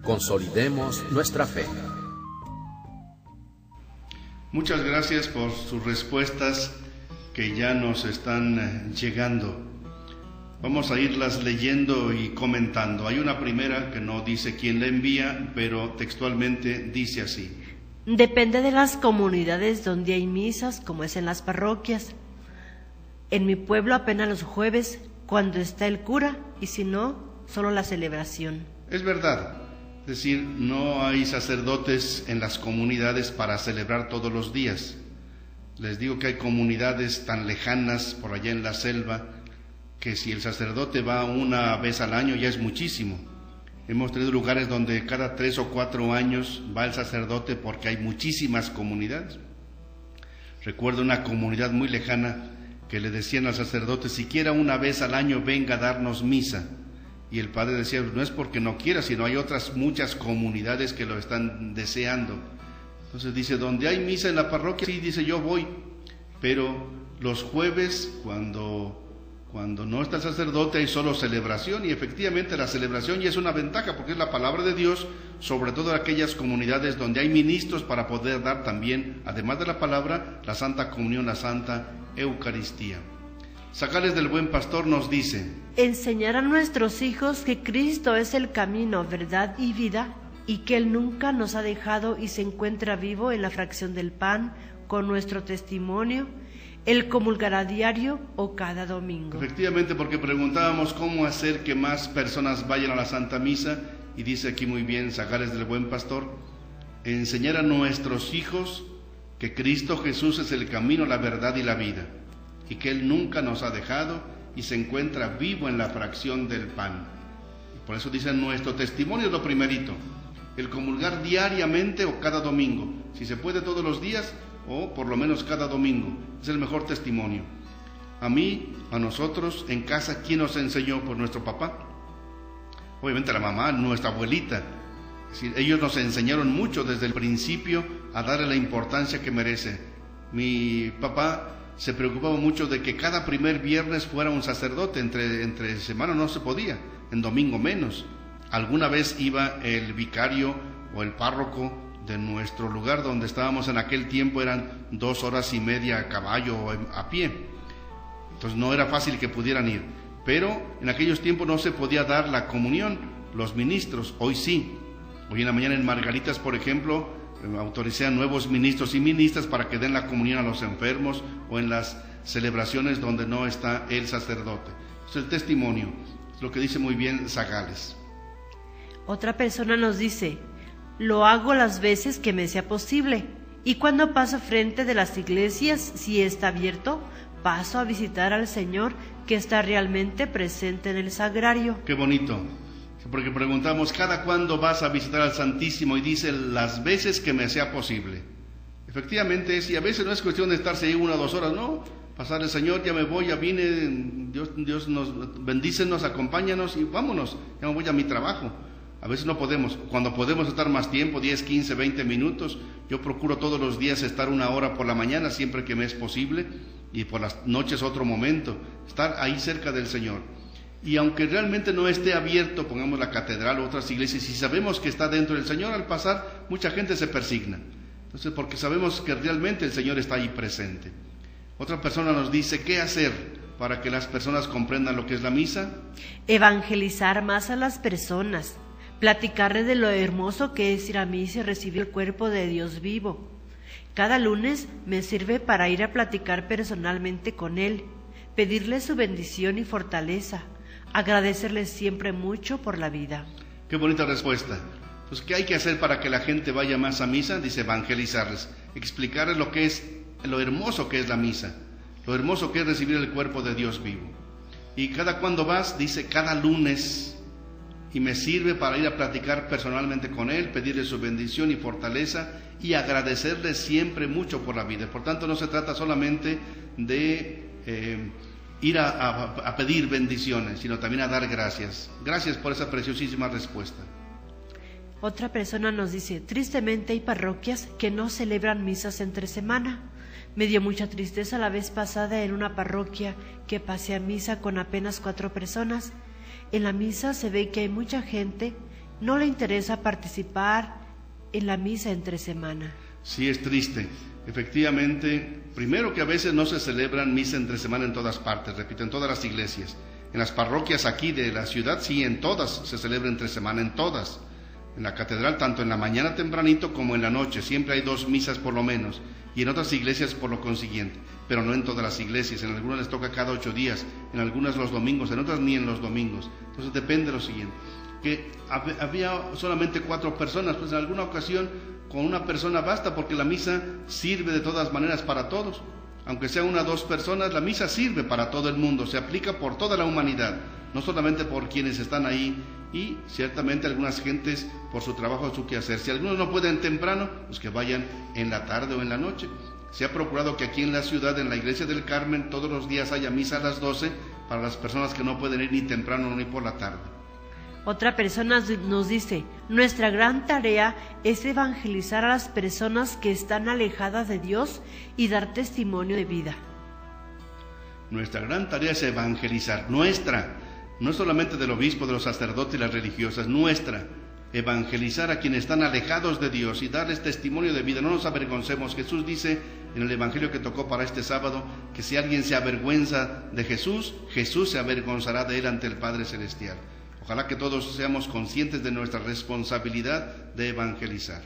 Consolidemos nuestra fe. Muchas gracias por sus respuestas que ya nos están llegando. Vamos a irlas leyendo y comentando. Hay una primera que no dice quién la envía, pero textualmente dice así. Depende de las comunidades donde hay misas, como es en las parroquias. En mi pueblo apenas los jueves, cuando está el cura, y si no, solo la celebración. Es verdad, es decir, no hay sacerdotes en las comunidades para celebrar todos los días. Les digo que hay comunidades tan lejanas por allá en la selva, que si el sacerdote va una vez al año ya es muchísimo. Hemos tenido lugares donde cada 3 o 4 años va el sacerdote porque hay muchísimas comunidades. Recuerdo una comunidad muy lejana que le decían al sacerdote, siquiera una vez al año venga a darnos misa. Y el padre decía, no es porque no quiera, sino hay otras muchas comunidades que lo están deseando. Entonces dice, donde hay misa en la parroquia, sí, dice, yo voy, pero los jueves cuando no está el sacerdote hay solo celebración, y efectivamente la celebración ya es una ventaja porque es la palabra de Dios, sobre todo en aquellas comunidades donde hay ministros para poder dar también, además de la palabra, la Santa Comunión, la Santa Eucaristía. Zahales del Buen Pastor nos dice: enseñar a nuestros hijos que Cristo es el camino, verdad y vida, y que Él nunca nos ha dejado y se encuentra vivo en la fracción del pan, con nuestro testimonio, el comulgar a diario o cada domingo. Efectivamente, porque preguntábamos cómo hacer que más personas vayan a la Santa Misa, y dice aquí muy bien Zahales del Buen Pastor, enseñar a nuestros hijos que Cristo Jesús es el camino, la verdad y la vida, y que Él nunca nos ha dejado y se encuentra vivo en la fracción del pan. Por eso dicen, nuestro testimonio es lo primerito. El comulgar diariamente o cada domingo. Si se puede todos los días o por lo menos cada domingo. Es el mejor testimonio. A mí, a nosotros, en casa, ¿quién nos enseñó? Pues nuestro papá. Obviamente la mamá, nuestra abuelita. Es decir, ellos nos enseñaron mucho desde el principio a darle la importancia que merece. Mi papá se preocupaba mucho de que cada primer viernes fuera un sacerdote. Entre semana no se podía, en domingo menos. Alguna vez iba el vicario o el párroco de nuestro lugar donde estábamos en aquel tiempo, eran 2 horas y media a caballo o a pie. Entonces no era fácil que pudieran ir. Pero en aquellos tiempos no se podía dar la comunión, los ministros, hoy sí. Hoy en la mañana en Margaritas, por ejemplo, autoricé a nuevos ministros y ministras para que den la comunión a los enfermos o en las celebraciones donde no está el sacerdote. Es el testimonio, es lo que dice muy bien Zagales. Otra persona nos dice, lo hago las veces que me sea posible, y cuando paso frente de las iglesias, si está abierto, paso a visitar al Señor que está realmente presente en el sagrario. Qué bonito, porque preguntamos, ¿cada cuándo vas a visitar al Santísimo? Y dice, las veces que me sea posible. Efectivamente es, y a veces no es cuestión de estarse ahí 1 o 2 horas, no, pasar el Señor, ya me voy, ya vine, Dios nos bendícenos, acompáñanos y vámonos, ya me voy a mi trabajo. A veces no podemos, cuando podemos estar más tiempo, 10, 15, 20 minutos, yo procuro todos los días estar 1 hora por la mañana, siempre que me es posible, y por las noches otro momento, estar ahí cerca del Señor. Y aunque realmente no esté abierto, pongamos la catedral o otras iglesias, si sabemos que está dentro del Señor, al pasar, mucha gente se persigna. Entonces, porque sabemos que realmente el Señor está ahí presente. Otra persona nos dice, ¿qué hacer para que las personas comprendan lo que es la misa? Evangelizar más a las personas. Platicarles de lo hermoso que es ir a misa y recibir el cuerpo de Dios vivo. Cada lunes me sirve para ir a platicar personalmente con Él, pedirle su bendición y fortaleza, agradecerle siempre mucho por la vida. Qué bonita respuesta. Pues, ¿qué hay que hacer para que la gente vaya más a misa? Dice, evangelizarles, explicarles lo que es, lo hermoso que es la misa, lo hermoso que es recibir el cuerpo de Dios vivo. Y cada cuando vas, dice, cada lunes. Y me sirve para ir a platicar personalmente con Él, pedirle su bendición y fortaleza y agradecerle siempre mucho por la vida. Por tanto, no se trata solamente de ir a pedir bendiciones, sino también a dar gracias. Gracias por esa preciosísima respuesta. Otra persona nos dice, tristemente hay parroquias que no celebran misas entre semana. Me dio mucha tristeza la vez pasada en una parroquia que pasé a misa con apenas 4 personas. En la misa se ve que hay mucha gente, no le interesa participar en la misa entre semana. Sí, es triste. Efectivamente, primero que a veces no se celebran misa entre semana en todas partes, repito, en todas las iglesias. En las parroquias aquí de la ciudad, sí, en todas se celebra entre semana, en todas. En la catedral, tanto en la mañana tempranito como en la noche, siempre hay 2 misas por lo menos. Y en otras iglesias por lo consiguiente, pero no en todas las iglesias. En algunas les toca cada 8 días, en algunas los domingos, en otras ni en los domingos. Entonces depende de lo siguiente, que había solamente 4 personas, pues en alguna ocasión con una persona basta, porque la misa sirve de todas maneras para todos. Aunque sea 1 o 2 personas, la misa sirve para todo el mundo, se aplica por toda la humanidad, no solamente por quienes están ahí, y ciertamente algunas gentes por su trabajo, su quehacer. Si algunos no pueden temprano, pues que vayan en la tarde o en la noche. Se ha procurado que aquí en la ciudad, en la iglesia del Carmen, todos los días haya misa a las 12 para las personas que no pueden ir ni temprano ni por la tarde. Otra persona nos dice, nuestra gran tarea es evangelizar a las personas que están alejadas de Dios y dar testimonio de vida. Nuestra gran tarea es evangelizar, no solamente del obispo, de los sacerdotes y las religiosas, nuestra, evangelizar a quienes están alejados de Dios y darles testimonio de vida. No nos avergoncemos. Jesús dice en el evangelio que tocó para este sábado que si alguien se avergüenza de Jesús, Jesús se avergonzará de él ante el Padre Celestial. Ojalá que todos seamos conscientes de nuestra responsabilidad de evangelizar.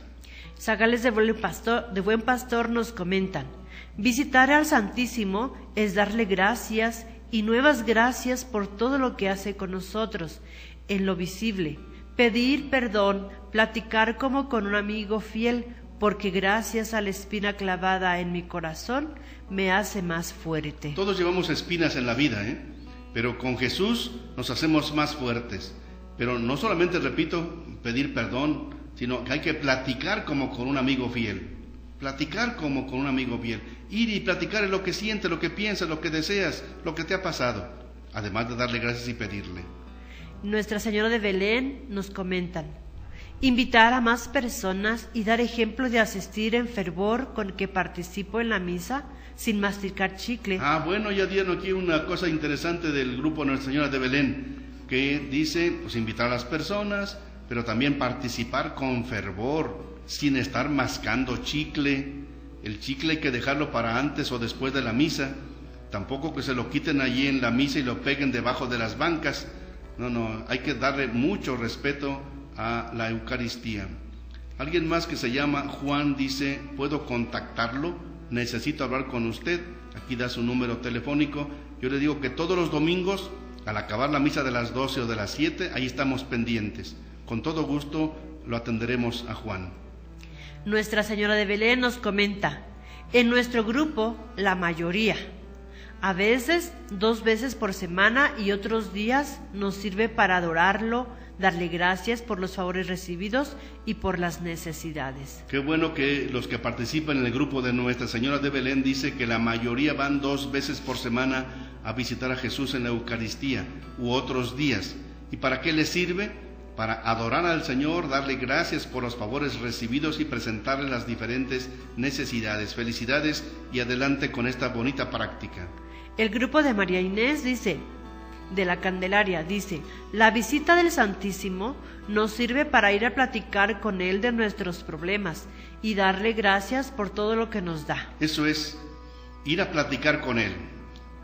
Zagales de Buen Pastor nos comentan, visitar al Santísimo es darle gracias y nuevas gracias por todo lo que hace con nosotros, en lo visible, pedir perdón, platicar como con un amigo fiel, porque gracias a la espina clavada en mi corazón me hace más fuerte. Todos llevamos espinas en la vida, pero con Jesús nos hacemos más fuertes. Pero no solamente, repito, pedir perdón, sino que hay que platicar como con un amigo fiel. Platicar como con un amigo fiel. Ir y platicar lo que sientes, lo que piensas, lo que deseas, lo que te ha pasado. Además de darle gracias y pedirle. Nuestra Señora de Belén nos comentan: invitar a más personas y dar ejemplo de asistir en fervor con que participo en la misa sin masticar chicle. Bueno, ya dieron aquí una cosa interesante del grupo Nuestra Señora de Belén, que dice, pues invitar a las personas, pero también participar con fervor, sin estar mascando chicle. El chicle hay que dejarlo para antes o después de la misa. Tampoco que se lo quiten allí en la misa y lo peguen debajo de las bancas. No, hay que darle mucho respeto a la Eucaristía. Alguien más que se llama Juan dice, ¿puedo contactarlo? Necesito hablar con usted. Aquí da su número telefónico. Yo le digo que todos los domingos, al acabar la misa de las 12 o de las 7, ahí estamos pendientes. Con todo gusto lo atenderemos a Juan. Nuestra Señora de Belén nos comenta: en nuestro grupo, la mayoría, a veces 2 veces por semana y otros días nos sirve para adorarlo, darle gracias por los favores recibidos y por las necesidades. Qué bueno que los que participan en el grupo de Nuestra Señora de Belén dice que la mayoría van 2 veces por semana a visitar a Jesús en la Eucaristía u otros días. ¿Y para qué les sirve? Para adorar al Señor, darle gracias por los favores recibidos y presentarle las diferentes necesidades. Felicidades y adelante con esta bonita práctica. El grupo de María Inés dice, de la Candelaria, dice: la visita del Santísimo nos sirve para ir a platicar con Él de nuestros problemas y darle gracias por todo lo que nos da. Eso es, ir a platicar con Él.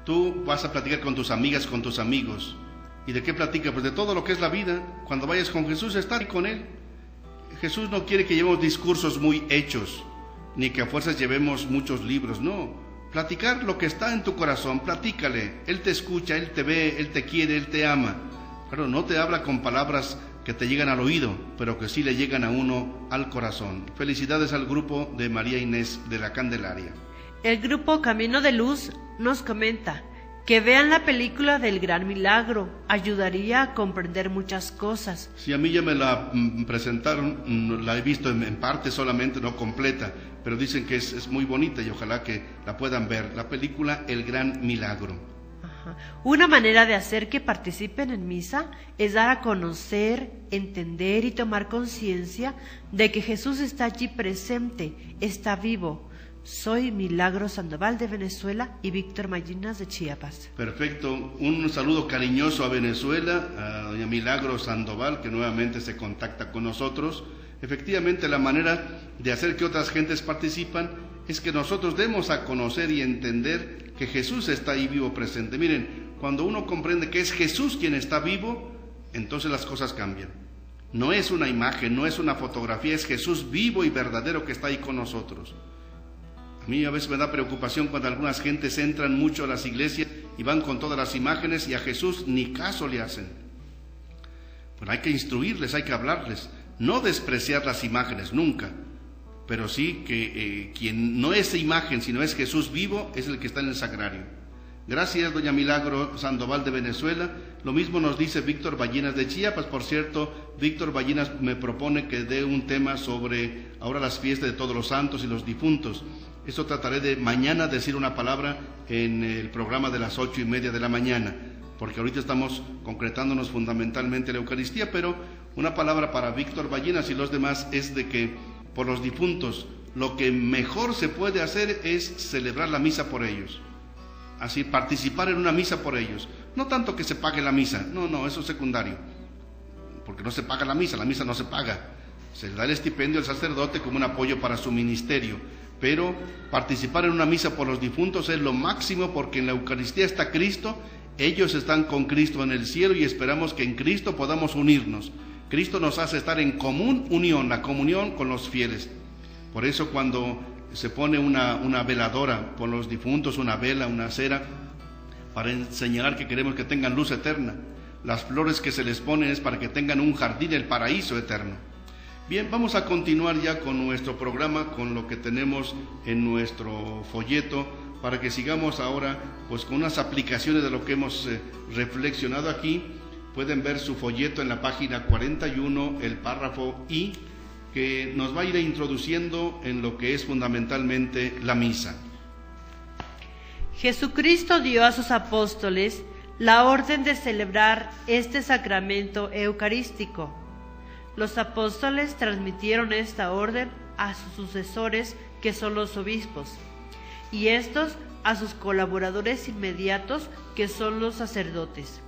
Tú vas a platicar con tus amigas, con tus amigos. ¿Y de qué platica? Pues de todo lo que es la vida. Cuando vayas con Jesús, estar con Él. Jesús no quiere que llevemos discursos muy hechos, ni que a fuerzas llevemos muchos libros, no. Platicar lo que está en tu corazón, platícale. Él te escucha, Él te ve, Él te quiere, Él te ama. Claro, no te habla con palabras que te llegan al oído, pero que sí le llegan a uno al corazón. Felicidades al grupo de María Inés de la Candelaria. El grupo Camino de Luz nos comenta que vean la película del Gran Milagro, ayudaría a comprender muchas cosas. Sí, a mí ya me la presentaron, la he visto en parte solamente, no completa, pero dicen que es muy bonita y ojalá que la puedan ver, la película El Gran Milagro. Una manera de hacer que participen en misa es dar a conocer, entender y tomar conciencia de que Jesús está allí presente, está vivo. Soy Milagro Sandoval de Venezuela y Víctor Mallinas de Chiapas. Perfecto, un saludo cariñoso a Venezuela, a doña Milagro Sandoval, que nuevamente se contacta con nosotros. Efectivamente, la manera de hacer que otras gentes participan es que nosotros demos a conocer y entender que Jesús está ahí vivo presente. Miren, cuando uno comprende que es Jesús quien está vivo, entonces las cosas cambian. No es una imagen, no es una fotografía, es Jesús vivo y verdadero que está ahí con nosotros. A mí a veces me da preocupación cuando algunas gentes entran mucho a las iglesias y van con todas las imágenes y a Jesús ni caso le hacen. Pues hay que instruirles, hay que hablarles, no despreciar las imágenes nunca, pero sí que quien no es imagen, sino es Jesús vivo, es el que está en el sagrario. Gracias, doña Milagro Sandoval de Venezuela. Lo mismo nos dice Víctor Ballinas de Chiapas. Por cierto, Víctor Ballinas me propone que dé un tema sobre ahora las fiestas de todos los santos y los difuntos. Eso trataré de mañana decir una palabra en el programa de las 8:30 de la mañana, porque ahorita estamos concretándonos fundamentalmente en la Eucaristía, pero una palabra para Víctor Ballinas y los demás es de que por los difuntos lo que mejor se puede hacer es celebrar la misa por ellos. Así, participar en una misa por ellos. No tanto que se pague la misa, no, eso es secundario, porque no se paga la misa no se paga. Se le da el estipendio al sacerdote como un apoyo para su ministerio, pero participar en una misa por los difuntos es lo máximo, porque en la Eucaristía está Cristo, ellos están con Cristo en el cielo y esperamos que en Cristo podamos unirnos. Cristo nos hace estar en común unión, la comunión con los fieles. Por eso cuando se pone una veladora por los difuntos, una vela, una cera, para señalar que queremos que tengan luz eterna. Las flores que se les ponen es para que tengan un jardín, el paraíso eterno. Bien, vamos a continuar ya con nuestro programa, con lo que tenemos en nuestro folleto, para que sigamos ahora pues con unas aplicaciones de lo que hemos reflexionado aquí. pueden ver su folleto en la página 41, el párrafo I, que nos va a ir introduciendo en lo que es fundamentalmente la misa. Jesucristo dio a sus apóstoles la orden de celebrar este sacramento eucarístico. Los apóstoles transmitieron esta orden a sus sucesores, que son los obispos, y estos a sus colaboradores inmediatos, que son los sacerdotes.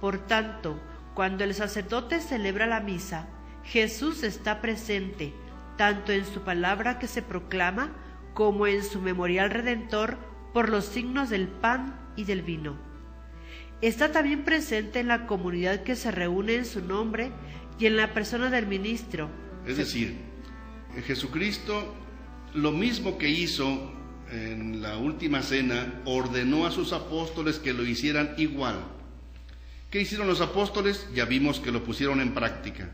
Por tanto, cuando el sacerdote celebra la misa, Jesús está presente, tanto en su palabra que se proclama, como en su memorial redentor por los signos del pan y del vino. Está también presente en la comunidad que se reúne en su nombre y en la persona del ministro. Es decir, Jesucristo, lo mismo que hizo en la última cena, ordenó a sus apóstoles que lo hicieran igual. ¿Qué hicieron los apóstoles? Ya vimos que lo pusieron en práctica.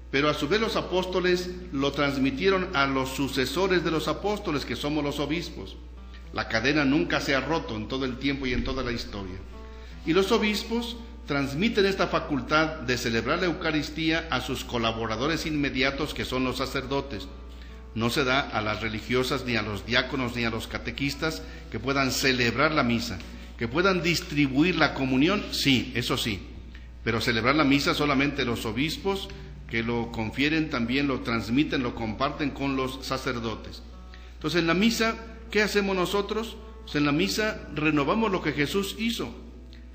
Pero a su vez los apóstoles lo transmitieron a los sucesores de los apóstoles, que somos los obispos. La cadena nunca se ha roto en todo el tiempo y en toda la historia. Y los obispos transmiten esta facultad de celebrar la Eucaristía a sus colaboradores inmediatos, que son los sacerdotes. No se da a las religiosas, ni a los diáconos, ni a los catequistas que puedan celebrar la misa, que puedan distribuir la comunión, sí, eso sí, pero celebrar la misa solamente los obispos, que lo confieren también, lo transmiten, lo comparten con los sacerdotes. Entonces, en la misa, ¿qué hacemos nosotros? Pues en la misa renovamos lo que Jesús hizo.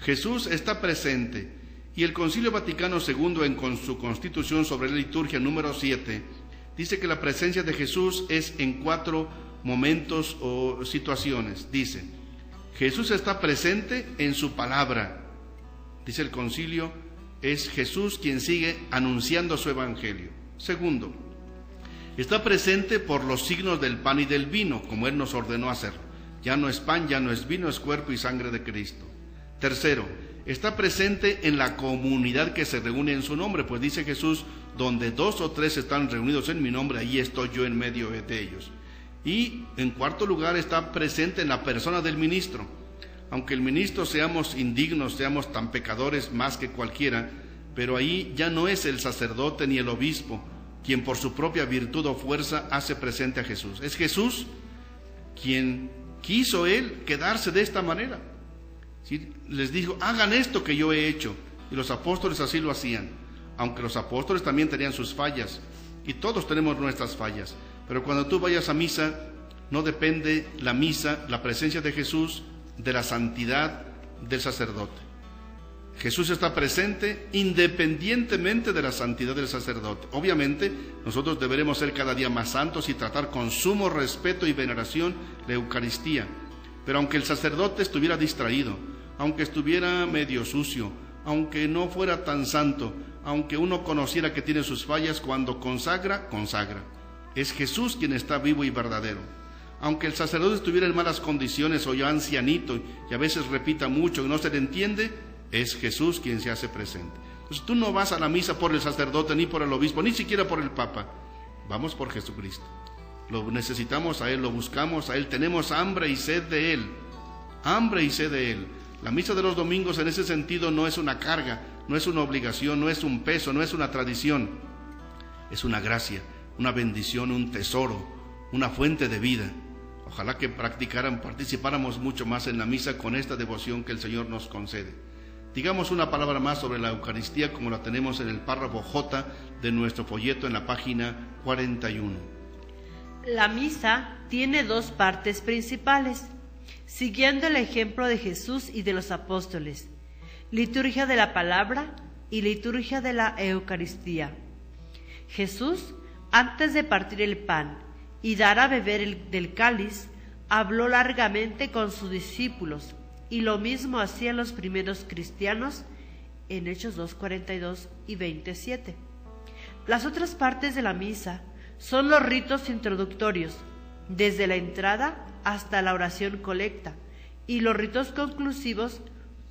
Jesús está presente, y el Concilio Vaticano II, con su Constitución sobre la Liturgia número 7, dice que la presencia de Jesús es en 4 momentos o situaciones. Dice, Jesús está presente en su palabra. Dice el concilio, es Jesús quien sigue anunciando su evangelio. Segundo, está presente por los signos del pan y del vino, como Él nos ordenó hacer. Ya no es pan, ya no es vino, es cuerpo y sangre de Cristo. Tercero, está presente en la comunidad que se reúne en su nombre, pues dice Jesús, donde 2 o 3 están reunidos en mi nombre, ahí estoy yo en medio de ellos. Y en cuarto lugar, está presente en la persona del ministro. Aunque el ministro seamos indignos, seamos tan pecadores más que cualquiera, pero ahí ya no es el sacerdote ni el obispo quien por su propia virtud o fuerza hace presente a Jesús. Es Jesús quien quiso Él quedarse de esta manera. ¿Sí? Les dijo, hagan esto que yo he hecho, y los apóstoles así lo hacían, aunque los apóstoles también tenían sus fallas, y todos tenemos nuestras fallas, pero cuando tú vayas a misa, no depende la misa, la presencia de Jesús, de la santidad del sacerdote. Jesús está presente independientemente de la santidad del sacerdote. Obviamente, nosotros deberemos ser cada día más santos y tratar con sumo respeto y veneración la Eucaristía, pero aunque el sacerdote estuviera distraído, aunque estuviera medio sucio, aunque no fuera tan santo, aunque uno conociera que tiene sus fallas, cuando consagra, consagra. Es Jesús quien está vivo y verdadero. Aunque el sacerdote estuviera en malas condiciones o ya ancianito y a veces repita mucho y no se le entiende, es Jesús quien se hace presente. Entonces tú no vas a la misa por el sacerdote, ni por el obispo, ni siquiera por el papa. Vamos por Jesucristo. Lo necesitamos a Él, lo buscamos a Él, tenemos hambre y sed de Él. Hambre y sed de Él. La misa de los domingos en ese sentido no es una carga, no es una obligación, no es un peso, no es una tradición. Es una gracia, una bendición, un tesoro, una fuente de vida. Ojalá que participáramos mucho más en la misa con esta devoción que el Señor nos concede. Digamos una palabra más sobre la Eucaristía, como la tenemos en el párrafo J de nuestro folleto en la página 41. La misa tiene 2 partes principales, siguiendo el ejemplo de Jesús y de los apóstoles: liturgia de la palabra y liturgia de la Eucaristía. Jesús, antes de partir el pan y dar a beber del cáliz, habló largamente con sus discípulos, y lo mismo hacían los primeros cristianos en Hechos 2:42 y 27. Las otras partes de la misa son los ritos introductorios, desde la entrada hasta la oración colecta, y los ritos conclusivos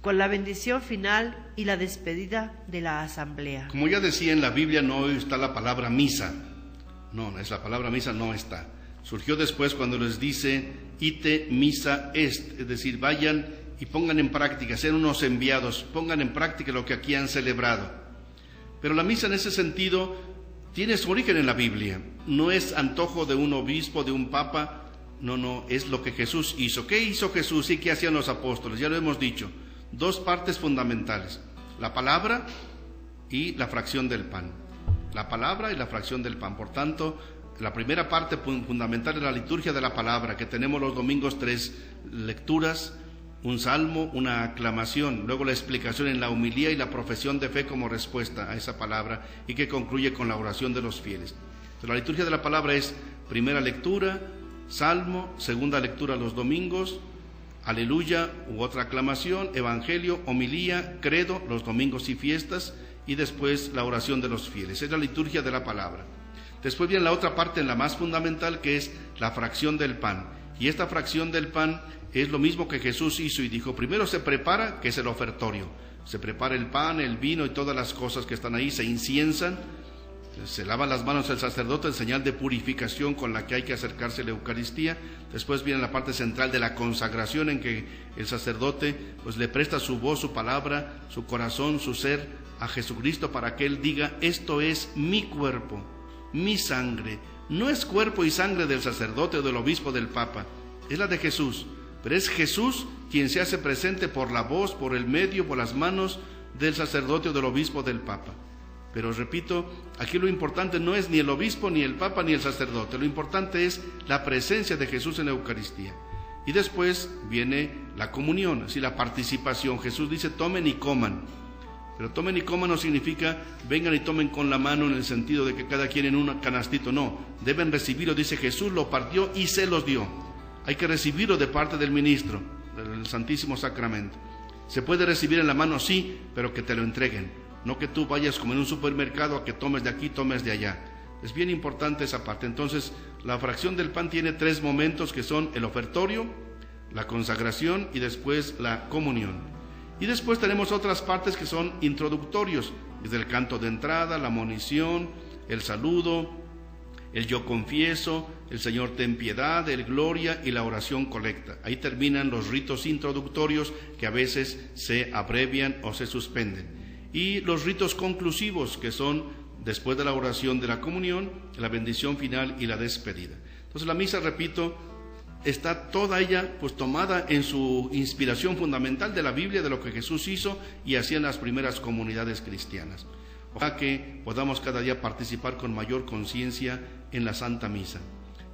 con la bendición final y la despedida de la asamblea. Como ya decía, en la Biblia no está la palabra misa. No, es la palabra misa no está. Surgió después cuando les dice ite missa est, es decir, vayan y pongan en práctica, sean unos enviados, pongan en práctica lo que aquí han celebrado. Pero la misa en ese sentido tiene su origen en la Biblia, no es antojo de un obispo, de un papa, no, es lo que Jesús hizo. ¿Qué hizo Jesús y qué hacían los apóstoles? Ya lo hemos dicho, dos partes fundamentales, la palabra y la fracción del pan. La palabra y la fracción del pan. Por tanto, la primera parte fundamental es la liturgia de la palabra, que tenemos los domingos 3 lecturas, un salmo, una aclamación, luego la explicación en la homilía y la profesión de fe como respuesta a esa palabra, y que concluye con la oración de los fieles. Pero la liturgia de la palabra es primera lectura, salmo, segunda lectura los domingos, aleluya u otra aclamación, evangelio, homilía, credo los domingos y fiestas, y después la oración de los fieles. Es la liturgia de la palabra. Después viene la otra parte, la más fundamental, que es la fracción del pan. Y esta fracción del pan es lo mismo que Jesús hizo y dijo, primero se prepara, que es el ofertorio. Se prepara el pan, el vino y todas las cosas que están ahí, se inciensan, se lavan las manos el sacerdote en señal de purificación con la que hay que acercarse a la Eucaristía. Después viene la parte central de la consagración, en que el sacerdote pues le presta su voz, su palabra, su corazón, su ser a Jesucristo para que Él diga, esto es mi cuerpo, mi sangre. No es cuerpo y sangre del sacerdote o del obispo, del papa, es la de Jesús, pero es Jesús quien se hace presente por la voz, por el medio, por las manos del sacerdote o del obispo, del papa. Pero repito, aquí lo importante no es ni el obispo, ni el papa, ni el sacerdote, lo importante es la presencia de Jesús en la Eucaristía. Y después viene la comunión, así la participación. Jesús dice, tomen y coman. Pero tomen y coman no significa vengan y tomen con la mano en el sentido de que cada quien en un canastito, no, deben recibirlo, dice Jesús, lo partió y se los dio. Hay que recibirlo de parte del ministro, del Santísimo Sacramento. Se puede recibir en la mano, sí, pero que te lo entreguen, no que tú vayas como en un supermercado a que tomes de aquí, tomes de allá. Es bien importante esa parte. Entonces, la fracción del pan tiene 3 momentos, que son el ofertorio, la consagración y después la comunión. Y después tenemos otras partes que son introductorios, desde el canto de entrada, la monición, el saludo, el yo confieso, el Señor ten piedad, el gloria y la oración colecta. Ahí terminan los ritos introductorios, que a veces se abrevian o se suspenden. Y los ritos conclusivos, que son después de la oración de la comunión, la bendición final y la despedida. Entonces la misa, repito, está toda ella pues tomada en su inspiración fundamental de la Biblia, de lo que Jesús hizo y hacían las primeras comunidades cristianas. Ojalá que podamos cada día participar con mayor conciencia en la Santa Misa.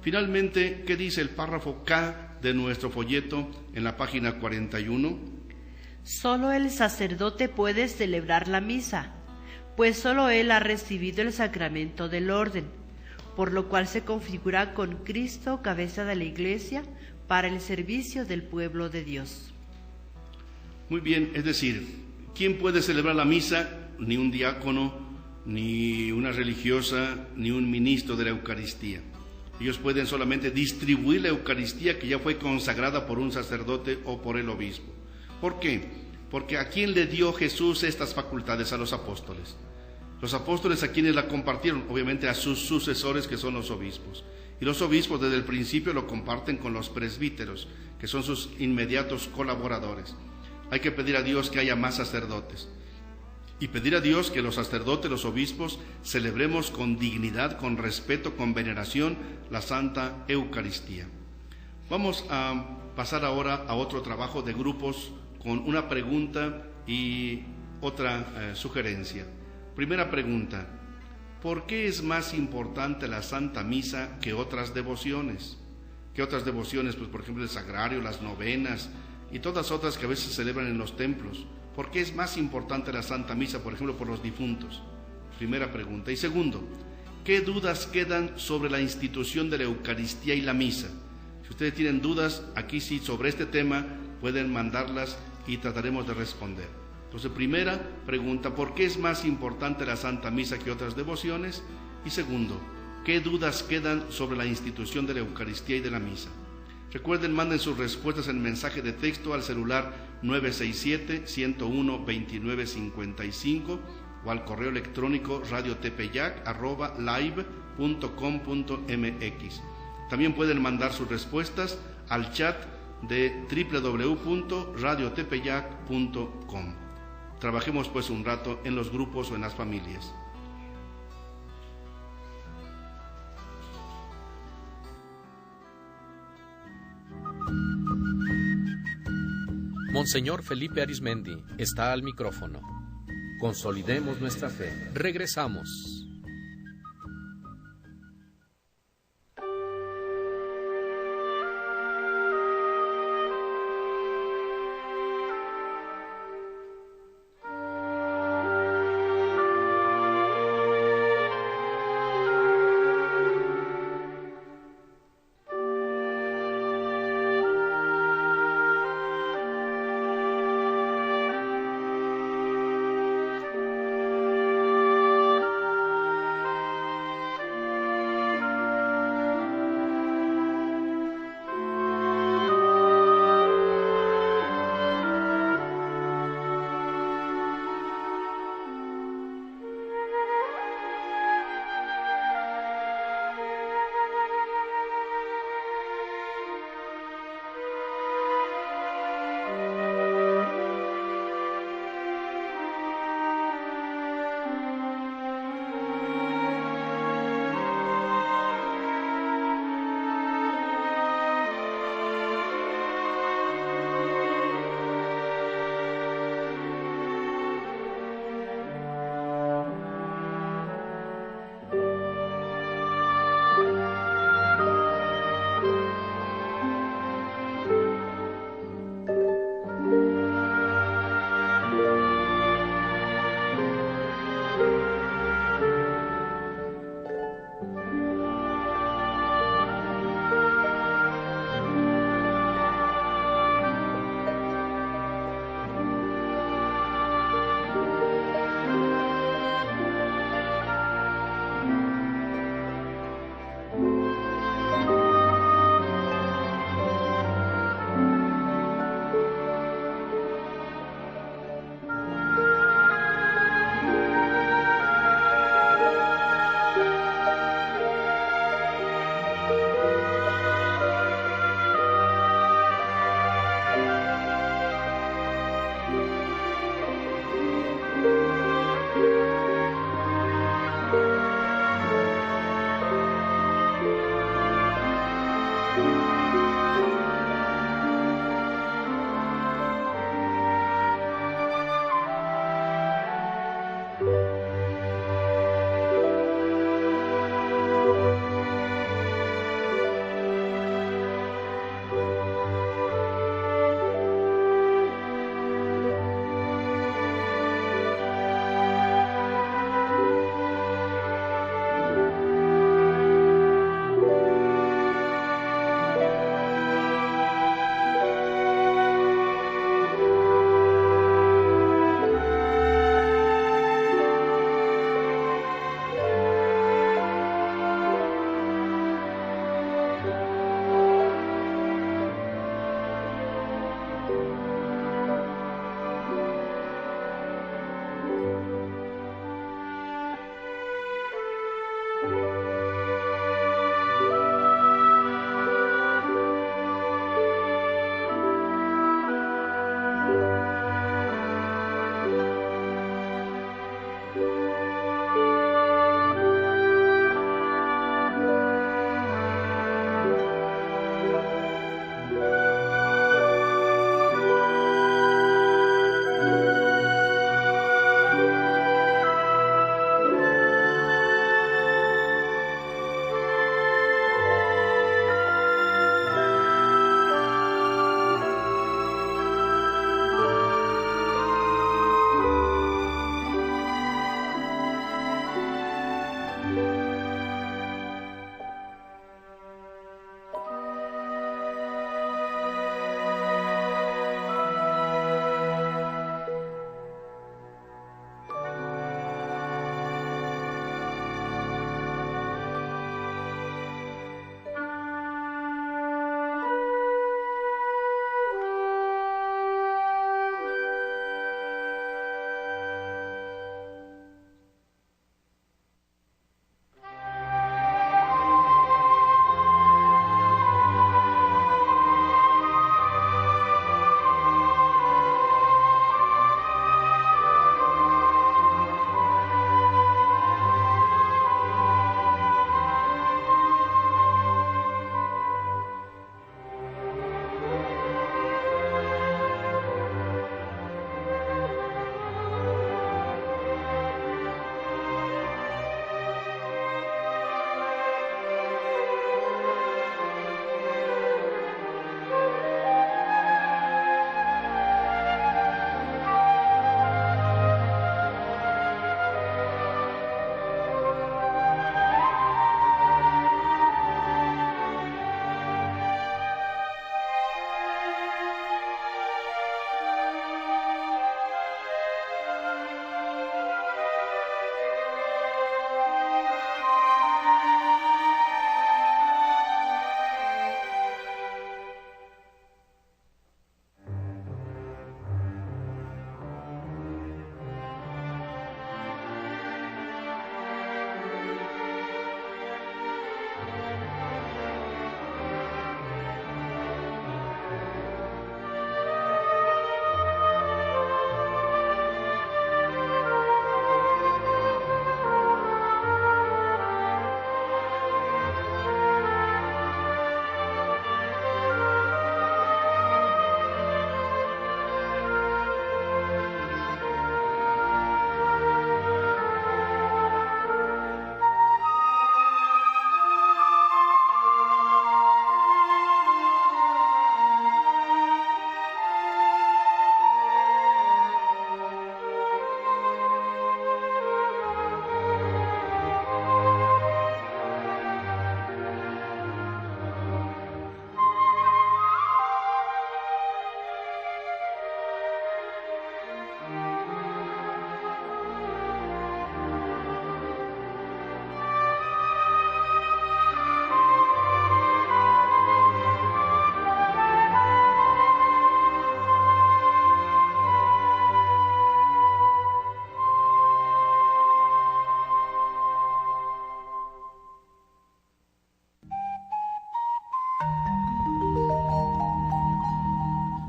Finalmente, ¿qué dice el párrafo K de nuestro folleto en la página 41? Solo el sacerdote puede celebrar la misa, pues solo él ha recibido el sacramento del orden, por lo cual se configura con Cristo, cabeza de la Iglesia, para el servicio del pueblo de Dios. Muy bien, es decir, ¿quién puede celebrar la misa? Ni un diácono, ni una religiosa, ni un ministro de la Eucaristía. Ellos pueden solamente distribuir la Eucaristía, que ya fue consagrada por un sacerdote o por el obispo. ¿Por qué? Porque ¿a quién le dio Jesús estas facultades? A los apóstoles. Los apóstoles, ¿a quienes la compartieron? Obviamente a sus sucesores, que son los obispos. Y los obispos desde el principio lo comparten con los presbíteros, que son sus inmediatos colaboradores. Hay que pedir a Dios que haya más sacerdotes. Y pedir a Dios que los sacerdotes, los obispos, celebremos con dignidad, con respeto, con veneración la Santa Eucaristía. Vamos a pasar ahora a otro trabajo de grupos con una pregunta y otra sugerencia. Primera pregunta: ¿por qué es más importante la Santa Misa que otras devociones? ¿Qué otras devociones? Pues por ejemplo el sagrario, las novenas y todas otras que a veces se celebran en los templos. ¿Por qué es más importante la Santa Misa, por ejemplo, por los difuntos? Primera pregunta. Y segundo, ¿qué dudas quedan sobre la institución de la Eucaristía y la Misa? Si ustedes tienen dudas, aquí sí, sobre este tema, pueden mandarlas y trataremos de responder. Entonces, primera pregunta, ¿por qué es más importante la Santa Misa que otras devociones? Y segundo, ¿qué dudas quedan sobre la institución de la Eucaristía y de la Misa? Recuerden, manden sus respuestas en mensaje de texto al celular 967-101-2955 o al correo electrónico radiotepeyac@live.com.mx. También pueden mandar sus respuestas al chat de www.radiotepeyac.com. Trabajemos pues un rato en los grupos o en las familias. Monseñor Felipe Arizmendi está al micrófono. Consolidemos nuestra fe. Regresamos.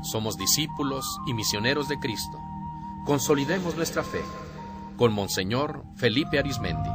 Somos discípulos y misioneros de Cristo. Consolidemos nuestra fe. Con Monseñor Felipe Arizmendi.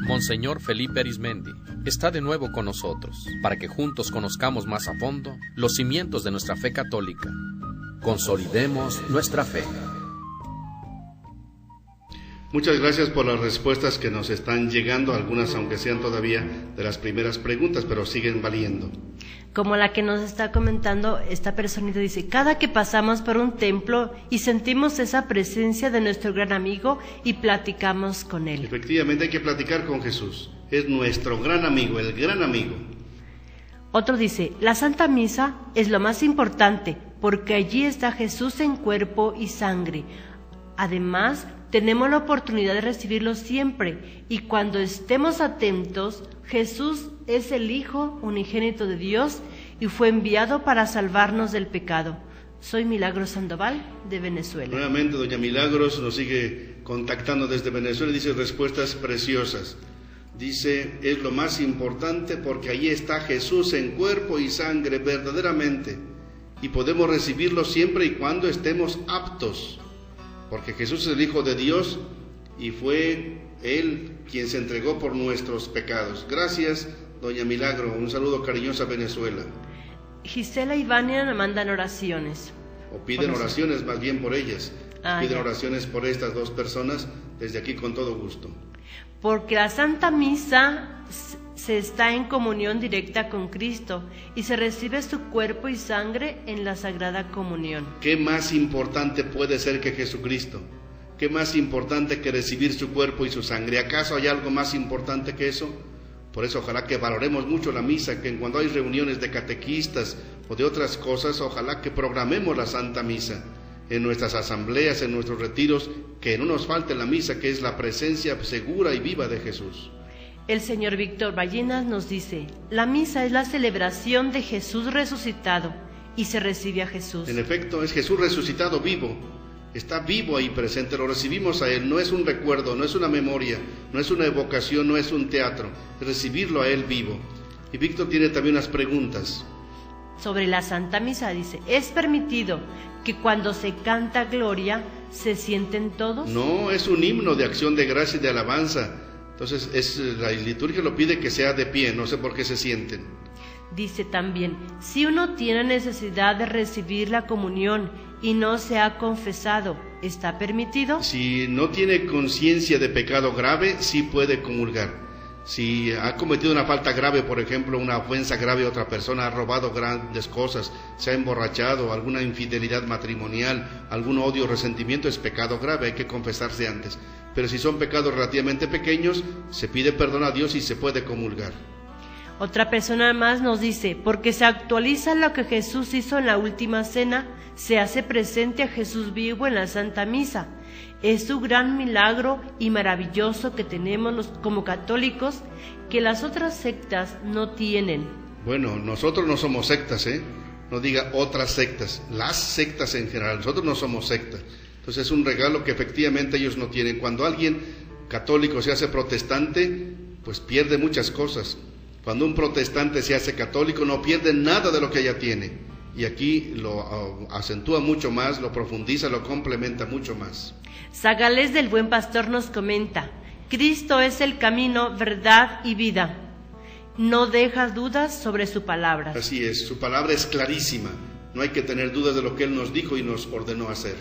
Monseñor Felipe Arizmendi está de nuevo con nosotros para que juntos conozcamos más a fondo los cimientos de nuestra fe católica. Consolidemos nuestra fe. Muchas gracias por las respuestas que nos están llegando, algunas aunque sean todavía de las primeras preguntas, pero siguen valiendo. Como la que nos está comentando esta personita, dice: cada que pasamos por un templo y sentimos esa presencia de nuestro gran amigo y platicamos con él. Efectivamente hay que platicar con Jesús, es nuestro gran amigo, el gran amigo. Otro dice: la Santa Misa es lo más importante porque allí está Jesús en cuerpo y sangre. Además, tenemos la oportunidad de recibirlo siempre y cuando estemos atentos, Jesús es el Hijo unigénito de Dios y fue enviado para salvarnos del pecado. Soy Milagros Sandoval, de Venezuela. Nuevamente, doña Milagros nos sigue contactando desde Venezuela y dice respuestas preciosas. Dice, es lo más importante porque allí está Jesús en cuerpo y sangre verdaderamente y podemos recibirlo siempre y cuando estemos aptos, porque Jesús es el Hijo de Dios y fue Él quien se entregó por nuestros pecados. Gracias, doña Milagro. Un saludo cariñoso a Venezuela. Gisela y Vania me mandan oraciones. O piden oraciones más bien por ellas. Piden oraciones por estas dos personas desde aquí con todo gusto. Porque la Santa Misa se está en comunión directa con Cristo y se recibe su cuerpo y sangre en la Sagrada Comunión. ¿Qué más importante puede ser que Jesucristo? ¿Qué más importante que recibir su cuerpo y su sangre? ¿Acaso hay algo más importante que eso? Por eso ojalá que valoremos mucho la misa, que cuando hay reuniones de catequistas o de otras cosas, ojalá que programemos la Santa Misa en nuestras asambleas, en nuestros retiros, que no nos falte la misa, que es la presencia segura y viva de Jesús. El señor Víctor Ballenas nos dice: la misa es la celebración de Jesús resucitado y se recibe a Jesús. En efecto, es Jesús resucitado vivo está vivo ahí presente, lo recibimos a Él, no es un recuerdo, no es una memoria, no es una evocación, no es un teatro, es recibirlo a Él vivo. Y Víctor tiene también unas preguntas. Sobre la Santa Misa dice, ¿es permitido que cuando se canta Gloria se sienten todos? No, es un himno de acción de gracia y de alabanza. Entonces la liturgia lo pide que sea de pie, no sé por qué se sienten. Dice también, si uno tiene necesidad de recibir la comunión y no se ha confesado, ¿está permitido? Si no tiene conciencia de pecado grave, sí puede comulgar. Si ha cometido una falta grave, por ejemplo, una ofensa grave a otra persona, ha robado grandes cosas, se ha emborrachado, alguna infidelidad matrimonial, algún odio o resentimiento, es pecado grave, hay que confesarse antes. Pero si son pecados relativamente pequeños, se pide perdón a Dios y se puede comulgar. Otra persona más nos dice, porque se actualiza lo que Jesús hizo en la última cena, se hace presente a Jesús vivo en la Santa Misa. Es un gran milagro y maravilloso que tenemos como católicos, que las otras sectas no tienen. Bueno, nosotros no somos sectas, no diga otras sectas, las sectas en general, nosotros no somos sectas. Entonces es un regalo que efectivamente ellos no tienen. Cuando alguien católico se hace protestante, pues pierde muchas cosas. Cuando un protestante se hace católico no pierde nada de lo que ya tiene. Y aquí lo acentúa mucho más, lo profundiza, lo complementa mucho más. Zagales del Buen Pastor nos comenta, Cristo es el camino, verdad y vida. No deja dudas sobre su palabra. Así es, su palabra es clarísima. No hay que tener dudas de lo que Él nos dijo y nos ordenó hacer.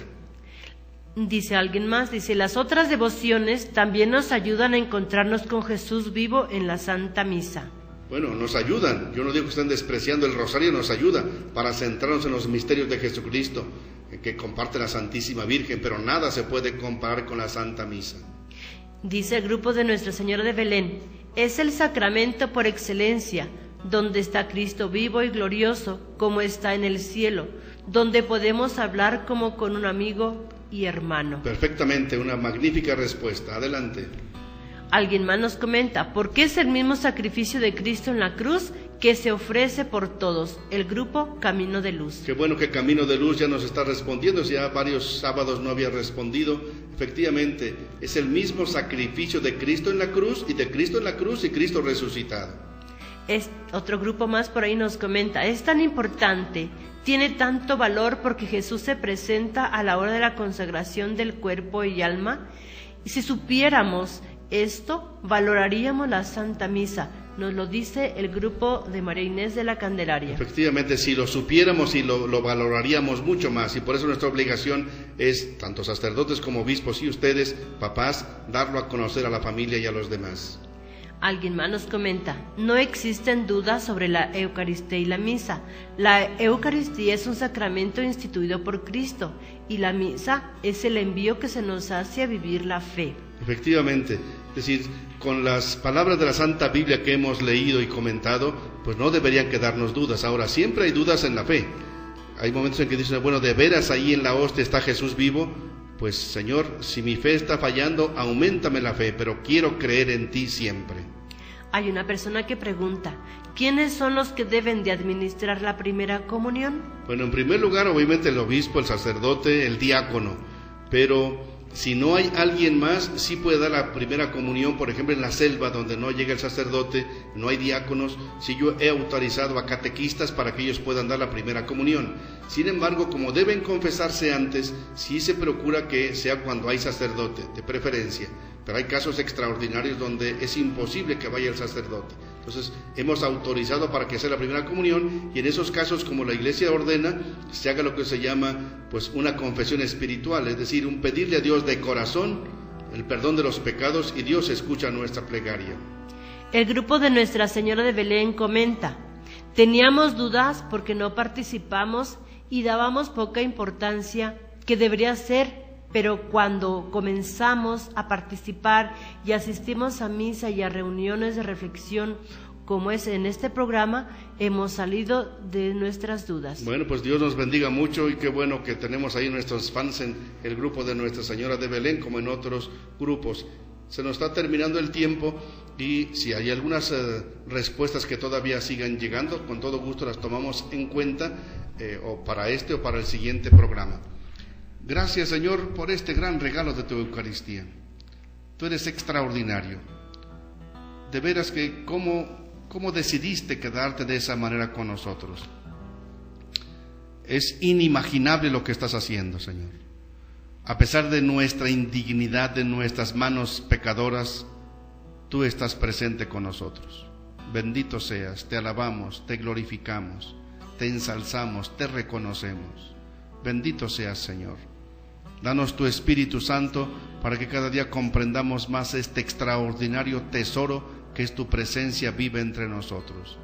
Dice alguien más, dice, las otras devociones también nos ayudan a encontrarnos con Jesús vivo en la Santa Misa. Bueno, nos ayudan. Yo no digo que estén despreciando el rosario, nos ayuda para centrarnos en los misterios de Jesucristo que comparte la Santísima Virgen, pero nada se puede comparar con la Santa Misa. Dice el grupo de Nuestra Señora de Belén, es el sacramento por excelencia, donde está Cristo vivo y glorioso, como está en el cielo, donde podemos hablar como con un amigo y hermano. Perfectamente, una magnífica respuesta. Adelante. Alguien más nos comenta, ¿por qué es el mismo sacrificio de Cristo en la cruz que se ofrece por todos? El grupo Camino de Luz. Qué bueno que Camino de Luz ya nos está respondiendo, ya varios sábados no había respondido. Efectivamente, es el mismo sacrificio de Cristo en la cruz y de Cristo en la cruz y Cristo resucitado. Otro grupo más por ahí nos comenta, es tan importante, tiene tanto valor porque Jesús se presenta a la hora de la consagración del cuerpo y alma. Y si supiéramos esto, valoraríamos la Santa Misa, nos lo dice el grupo de María Inés de la Candelaria. Efectivamente, si lo supiéramos y lo valoraríamos mucho más, y por eso nuestra obligación es, tanto sacerdotes como obispos y ustedes, papás, darlo a conocer a la familia y a los demás. Alguien más nos comenta, no existen dudas sobre la Eucaristía y la Misa. La Eucaristía es un sacramento instituido por Cristo y la Misa es el envío que se nos hace a vivir la fe. Efectivamente, es decir, con las palabras de la Santa Biblia que hemos leído y comentado, pues no deberían quedarnos dudas. Ahora, siempre hay dudas en la fe. Hay momentos en que dicen, bueno, ¿de veras ahí en la hostia está Jesús vivo? Pues Señor, si mi fe está fallando, auméntame la fe, pero quiero creer en ti siempre. Hay una persona que pregunta, ¿quiénes son los que deben de administrar la primera comunión? Bueno, en primer lugar, obviamente el obispo, el sacerdote, el diácono, pero si no hay alguien más, sí puede dar la primera comunión, por ejemplo en la selva donde no llega el sacerdote, no hay diáconos, si yo he autorizado a catequistas para que ellos puedan dar la primera comunión. Sin embargo, como deben confesarse antes, sí se procura que sea cuando hay sacerdote, de preferencia, pero hay casos extraordinarios donde es imposible que vaya el sacerdote. Entonces hemos autorizado para que sea la primera comunión, y en esos casos, como la Iglesia ordena, se haga lo que se llama pues una confesión espiritual, es decir, un pedirle a Dios de corazón el perdón de los pecados, y Dios escucha nuestra plegaria. El grupo de Nuestra Señora de Belén comenta, teníamos dudas porque no participamos y dábamos poca importancia, que debería ser, pero cuando comenzamos a participar y asistimos a misa y a reuniones de reflexión, como es en este programa, hemos salido de nuestras dudas. Bueno, pues Dios nos bendiga mucho, y qué bueno que tenemos ahí nuestros fans en el grupo de Nuestra Señora de Belén, como en otros grupos. Se nos está terminando el tiempo, y si hay algunas respuestas que todavía sigan llegando, con todo gusto las tomamos en cuenta, o para este o para el siguiente programa. Gracias, Señor, por este gran regalo de tu Eucaristía. Tú eres extraordinario. De veras que cómo decidiste quedarte de esa manera con nosotros. Es inimaginable lo que estás haciendo, Señor. A pesar de nuestra indignidad, de nuestras manos pecadoras, tú estás presente con nosotros. Bendito seas, te alabamos, te glorificamos, te ensalzamos, te reconocemos. Bendito seas, Señor. Danos tu Espíritu Santo para que cada día comprendamos más este extraordinario tesoro que es tu presencia viva entre nosotros.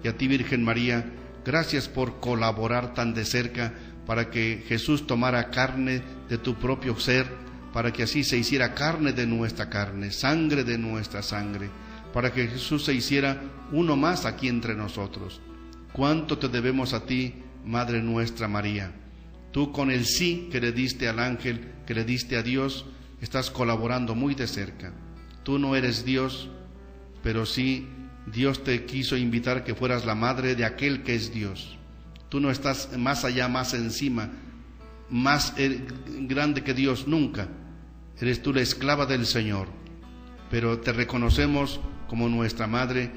Y a ti, Virgen María, gracias por colaborar tan de cerca para que Jesús tomara carne de tu propio ser, para que así se hiciera carne de nuestra carne, sangre de nuestra sangre, para que Jesús se hiciera uno más aquí entre nosotros. ¿Cuánto te debemos a ti, Madre nuestra María? Tú, con el sí que le diste al ángel, que le diste a Dios, estás colaborando muy de cerca. Tú no eres Dios, pero sí Dios te quiso invitar que fueras la madre de aquel que es Dios. Tú no estás más allá, más encima, más grande que Dios, nunca. Eres tú la esclava del Señor, pero te reconocemos como nuestra madre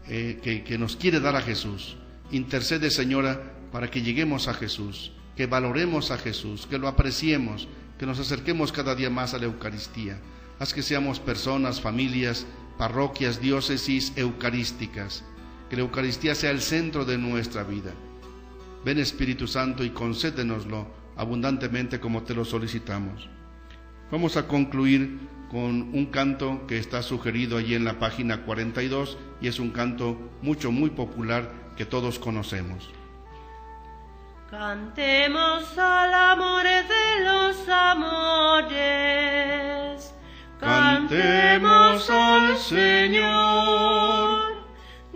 que nos quiere dar a Jesús. Intercede, Señora, para que lleguemos a Jesús, que valoremos a Jesús, que lo apreciemos, que nos acerquemos cada día más a la Eucaristía. Haz que seamos personas, familias, parroquias, diócesis eucarísticas, que la Eucaristía sea el centro de nuestra vida. Ven, Espíritu Santo, y concédenoslo abundantemente como te lo solicitamos. Vamos a concluir con un canto que está sugerido allí en la página 42 y es un canto muy popular que todos conocemos. Cantemos al amor de los amores, cantemos al Señor,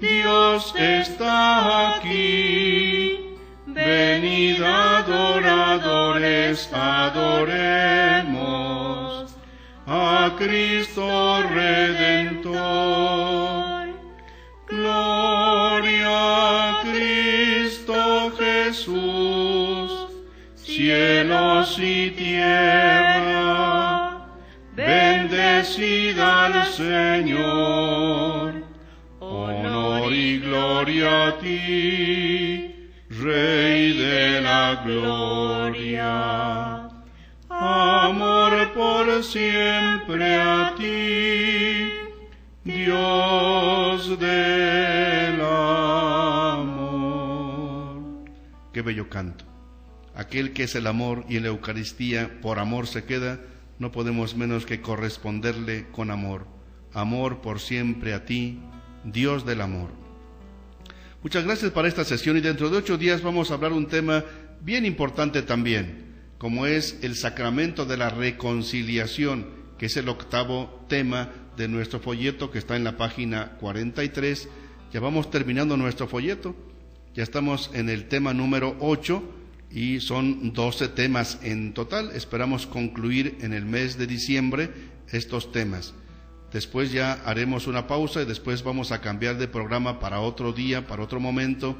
Dios está aquí, venid adoradores, adoremos a Cristo Redentor. Gloria a Cristo Jesús, cielos y tierra, bendecid al Señor. Honor y gloria a ti, Rey de la gloria. Amor por siempre a ti, Dios del amor. Qué bello canto. Aquel que es el amor y en la Eucaristía por amor se queda, no podemos menos que corresponderle con amor. Amor por siempre a ti, Dios del amor. Muchas gracias para esta sesión y dentro de 8 días vamos a hablar un tema bien importante también, como es el sacramento de la reconciliación, que es el 8º tema de nuestro folleto que está en la página 43. Ya vamos terminando nuestro folleto, ya estamos en el tema número 8 y son 12 temas en total. Esperamos concluir en el mes de diciembre estos temas. Después ya haremos una pausa y después vamos a cambiar de programa para otro día, para otro momento,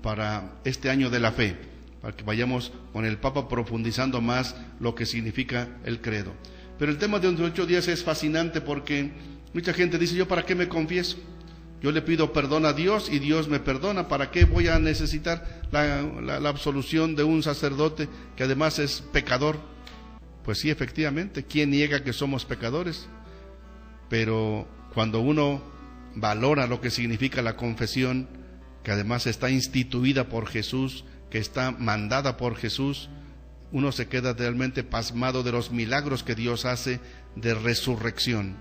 para este año de la fe, para que vayamos con el Papa profundizando más lo que significa el credo. Pero el tema de 8 días es fascinante porque mucha gente dice: ¿yo para qué me confieso? Yo le pido perdón a Dios y Dios me perdona. ¿Para qué voy a necesitar la absolución de un sacerdote que además es pecador? Pues sí, efectivamente, ¿quién niega que somos pecadores? Pero cuando uno valora lo que significa la confesión, que además está instituida por Jesús, que está mandada por Jesús, uno se queda realmente pasmado de los milagros que Dios hace de resurrección.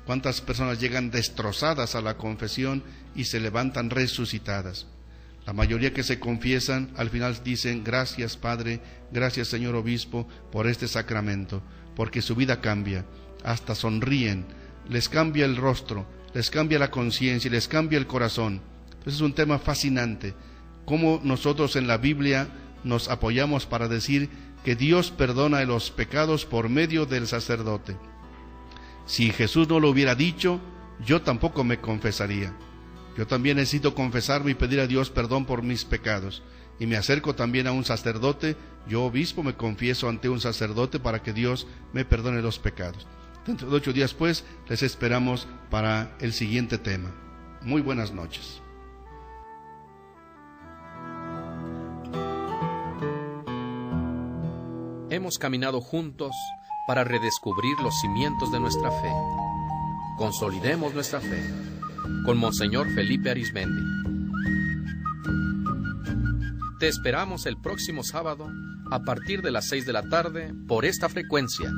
¿Cuántas personas llegan destrozadas a la confesión y se levantan resucitadas? La mayoría que se confiesan al final dicen: gracias Padre, gracias Señor Obispo por este sacramento, porque su vida cambia, hasta sonríen, les cambia el rostro, les cambia la conciencia y les cambia el corazón. Entonces es un tema fascinante, cómo nosotros en la Biblia nos apoyamos para decir que Dios perdona los pecados por medio del sacerdote. Si Jesús no lo hubiera dicho, yo tampoco me confesaría. Yo también necesito confesarme y pedir a Dios perdón por mis pecados. y me acerco también a un sacerdote, yo obispo me confieso ante un sacerdote para que Dios me perdone los pecados. Dentro de 8 días pues les esperamos para el siguiente tema. Muy buenas noches. Hemos caminado juntos para redescubrir los cimientos de nuestra fe. Consolidemos nuestra fe con Monseñor Felipe Arizmendi. Te esperamos el próximo sábado a partir de las 6 de la tarde por esta frecuencia.